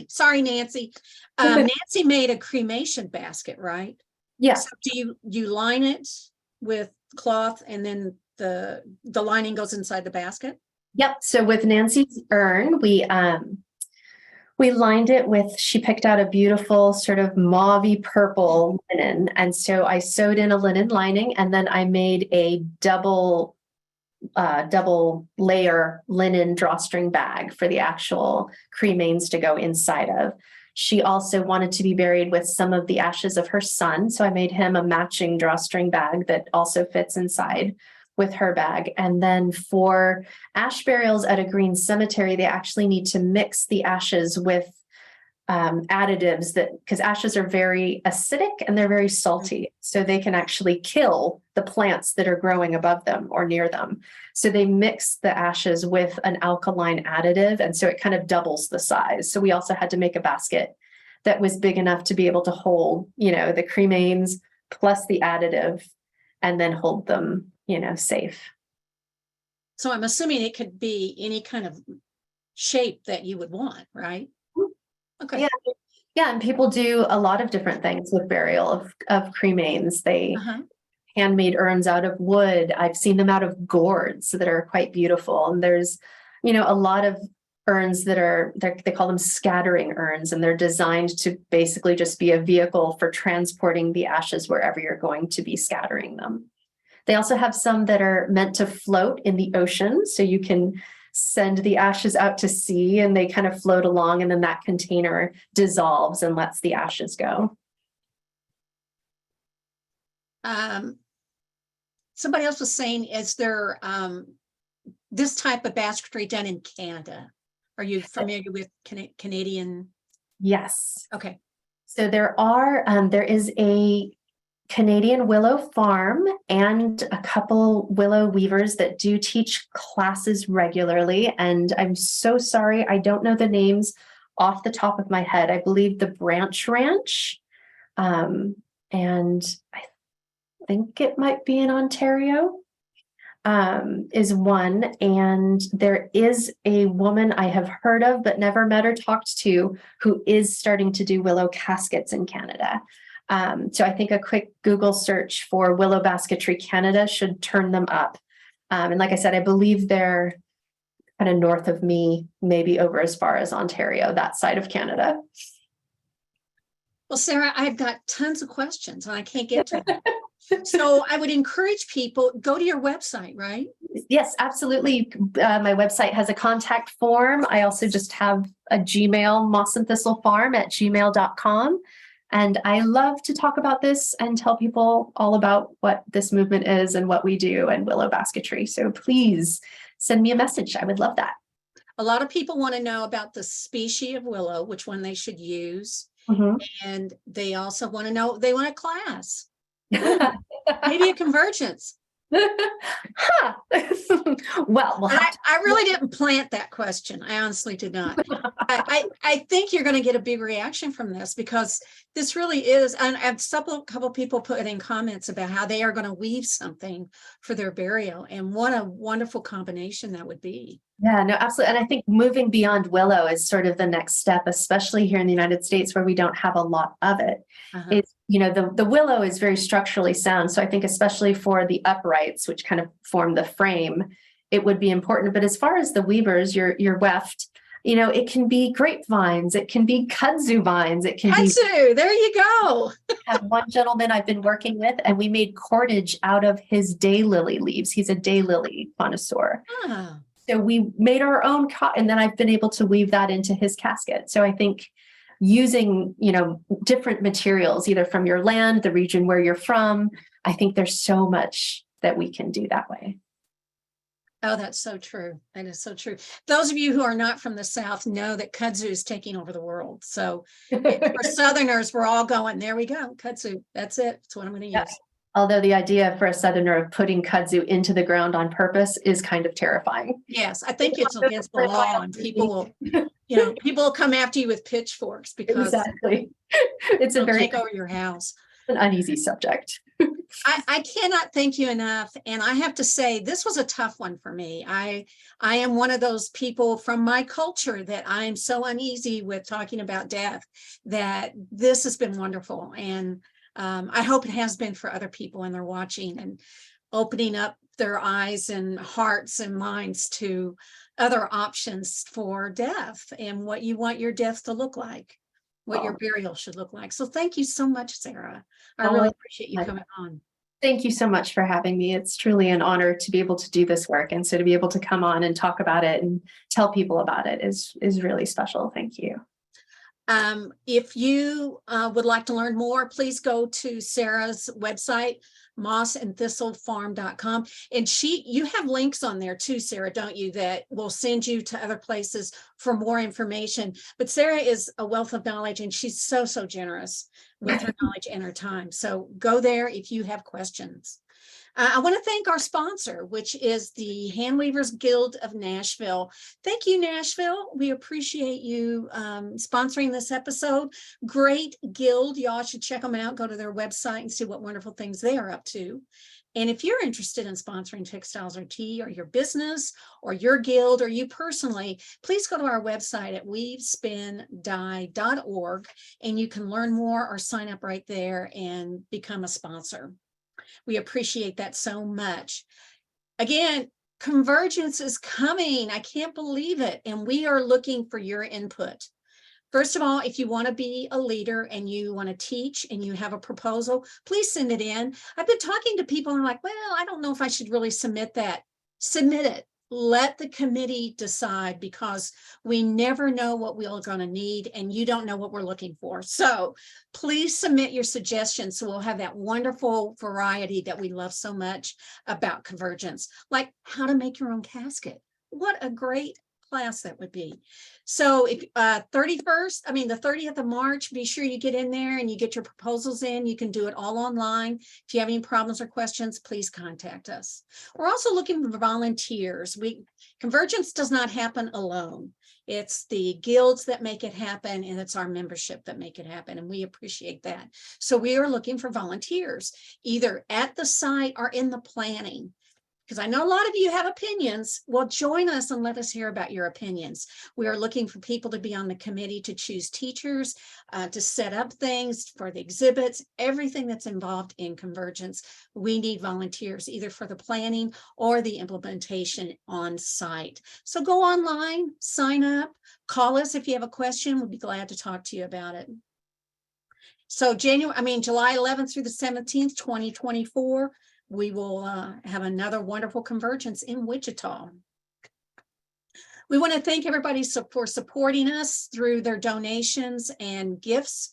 Speaker 1: Sorry, Nancy. Nancy made a cremation basket, right?
Speaker 2: Yeah.
Speaker 1: So do you line it with cloth and then the lining goes inside the basket?
Speaker 2: Yep. So with Nancy's urn, we lined it with, she picked out a beautiful sort of mauvey purple linen. And so I sewed in a linen lining, and then I made a double layer linen drawstring bag for the actual cremains to go inside of. She also wanted to be buried with some of the ashes of her son. So I made him a matching drawstring bag that also fits inside with her bag. And then for ash burials at a green cemetery, they actually need to mix the ashes with additives because ashes are very acidic and they're very salty. So they can actually kill the plants that are growing above them or near them. So they mix the ashes with an alkaline additive. And so it kind of doubles the size. So we also had to make a basket that was big enough to be able to hold, the cremains plus the additive and then hold them, safe.
Speaker 1: So I'm assuming it could be any kind of shape that you would want, right? Okay.
Speaker 2: Yeah. And people do a lot of different things with burial of cremains. They handmade urns out of wood. I've seen them out of gourds that are quite beautiful. And there's, a lot of urns they call them scattering urns, and they're designed to basically just be a vehicle for transporting the ashes wherever you're going to be scattering them. They also have some that are meant to float in the ocean. So you can send the ashes out to sea and they kind of float along, and then that container dissolves and lets the ashes go.
Speaker 1: Somebody else was saying, is there this type of basketry done in Canada? Are you familiar with Canadian?
Speaker 2: Yes.
Speaker 1: Okay.
Speaker 2: So there is a Canadian willow farm and a couple willow weavers that do teach classes regularly. And I'm so sorry, I don't know the names off the top of my head. I believe the Branch Ranch. And I think it might be in Ontario. is one. And there is a woman I have heard of, but never met or talked to, who is starting to do willow caskets in Canada. So I think a quick Google search for willow basketry Canada should turn them up. And like I said, I believe they're kind of north of me, maybe over as far as Ontario, that side of Canada.
Speaker 1: Well, Sarah, I've got tons of questions and I can't get to them. So I would encourage people, go to your website, right?
Speaker 2: Yes, absolutely. My website has a contact form. I also just have a Gmail, mossandthistlefarm@gmail.com. And I love to talk about this and tell people all about what this movement is and what we do and willow basketry. So please send me a message. I would love that.
Speaker 1: A lot of people want to know about the species of willow, which one they should use. And they also want to know, they want a class. Maybe a convergence.
Speaker 2: Huh. Well,
Speaker 1: I really didn't plant that question. I honestly did not. I think you're going to get a big reaction from this, because this really is, and a couple people put in comments about how they are going to weave something for their burial, and what a wonderful combination that would be.
Speaker 2: Yeah, no, absolutely. And I think moving beyond willow is sort of the next step, especially here in the United States where we don't have a lot of it. It's, you know, the willow is very structurally sound. So I think especially for the uprights, which kind of form the frame, it would be important. But as far as the weavers, your weft, you know, it can be grapevines, it can be kudzu vines, it can
Speaker 1: kudzu, there you go.
Speaker 2: I have one gentleman I've been working with, and we made cordage out of his daylily leaves. He's a daylily connoisseur.
Speaker 1: Oh.
Speaker 2: So we made our own cotton, and then I've been able to weave that into his casket. So I think using, you know, different materials, either from your land, the region where you're from, I think there's so much that we can do that way.
Speaker 1: Oh, that's so true. That is so true. Those of you who are not from the South know that kudzu is taking over the world. So for Southerners, we're all going, there we go, kudzu. That's it. That's what I'm going to use.
Speaker 2: Although the idea for a Southerner of putting kudzu into the ground on purpose is kind of terrifying.
Speaker 1: Yes, I think it's against the law, and people will, you know, people will come after you with pitchforks because
Speaker 2: it's a very
Speaker 1: take over your house.
Speaker 2: An uneasy subject.
Speaker 1: I cannot thank you enough. And I have to say, this was a tough one for me. I am one of those people from my culture that I am so uneasy with talking about death, that this has been wonderful. And I hope it has been for other people, and they're watching and opening up their eyes and hearts and minds to other options for death and what you want your death to look like, what your burial should look like. So thank you so much, Sarah. I really appreciate you coming on.
Speaker 2: Thank you so much for having me. It's truly an honor to be able to do this work. And so to be able to come on and talk about it and tell people about it is really special. Thank you.
Speaker 1: If you would like to learn more, please go to Sarah's website, mossandthistlefarm.com. And you have links on there too, Sarah, don't you, that will send you to other places for more information. But Sarah is a wealth of knowledge, and she's so generous with her knowledge and her time. So go there if you have questions. I want to thank our sponsor, which is the Handweavers Guild of Nashville. Thank you, Nashville. We appreciate you sponsoring this episode. Great guild. Y'all should check them out. Go to their website and see what wonderful things they are up to. And if you're interested in sponsoring Textiles or Tea, or your business or your guild or you personally, please go to our website at weavespindye.org, and you can learn more or sign up right there and become a sponsor. We appreciate that so much. Again, convergence is coming. I can't believe it. And we are looking for your input. First of all, if you want to be a leader and you want to teach and you have a proposal, please send it in. I've been talking to people and I'm like, well, I don't know if I should really submit that. Submit it. Let the committee decide, because we never know what we're going to need, and you don't know what we're looking for. So please submit your suggestions, so we'll have that wonderful variety that we love so much about convergence, like how to make your own casket. What a great class that would be. So if the 30th of March, be sure you get in there and you get your proposals in. You can do it all online. If you have any problems or questions, please contact us. We're also looking for volunteers. Convergence does not happen alone. It's the guilds that make it happen, and it's our membership that make it happen, and we appreciate that. So we are looking for volunteers, either at the site or in the planning. because I know a lot of you have opinions. Well, join us and let us hear about your opinions. We are looking for people to be on the committee to choose teachers, to set up things for the exhibits, everything that's involved in Convergence. We need volunteers either for the planning or the implementation on site. So go online, sign up, call us if you have a question. We'd be glad to talk to you about it. So July 11th through the 17th, 2024, we will have another wonderful Convergence in Wichita. We want to thank everybody for supporting us through their donations and gifts.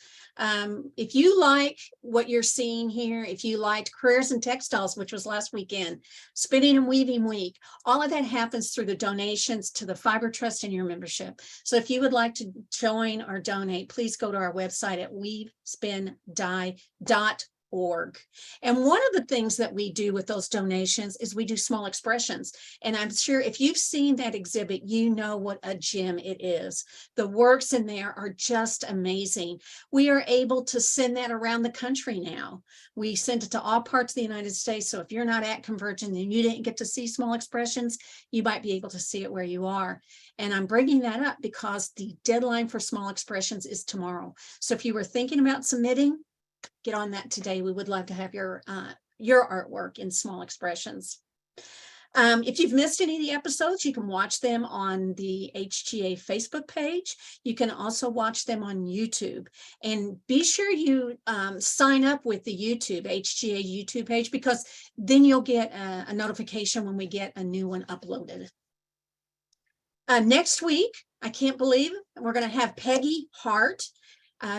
Speaker 1: If you like what you're seeing here, if you liked Careers in Textiles, which was last weekend, Spinning and Weaving Week, all of that happens through the donations to the Fiber Trust and your membership. So if you would like to join or donate, please go to our website at weavespindye.org. And one of the things that we do with those donations is we do small expressions. And I'm sure if you've seen that exhibit, you know what a gem it is. The works in there are just amazing. We are able to send that around the country now. We send it to all parts of the United States. So if you're not at Convergence and you didn't get to see small expressions, you might be able to see it where you are. And I'm bringing that up because the deadline for small expressions is tomorrow. So if you were thinking about submitting, get on that today. We would love to have your artwork in small expressions. If you've missed any of the episodes, you can watch them on the HGA Facebook page. You can also watch them on YouTube. And be sure you sign up with the HGA YouTube page, because then you'll get a notification when we get a new one uploaded. Next week, I can't believe we're going to have Peggy Hart.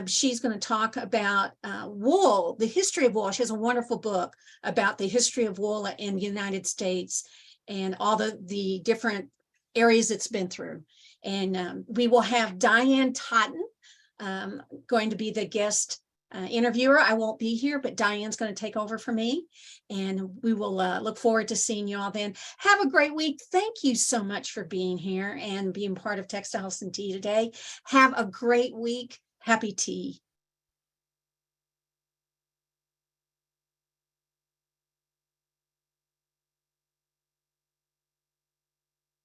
Speaker 1: She's going to talk about wool, the history of wool. She has a wonderful book about the history of wool in the United States and all the different areas it's been through. And we will have Diane Totten going to be the guest interviewer. I won't be here, but Diane's going to take over for me. And we will look forward to seeing you all then. Have a great week. Thank you so much for being here and being part of Textiles and Tea today. Have a great week. Happy tea.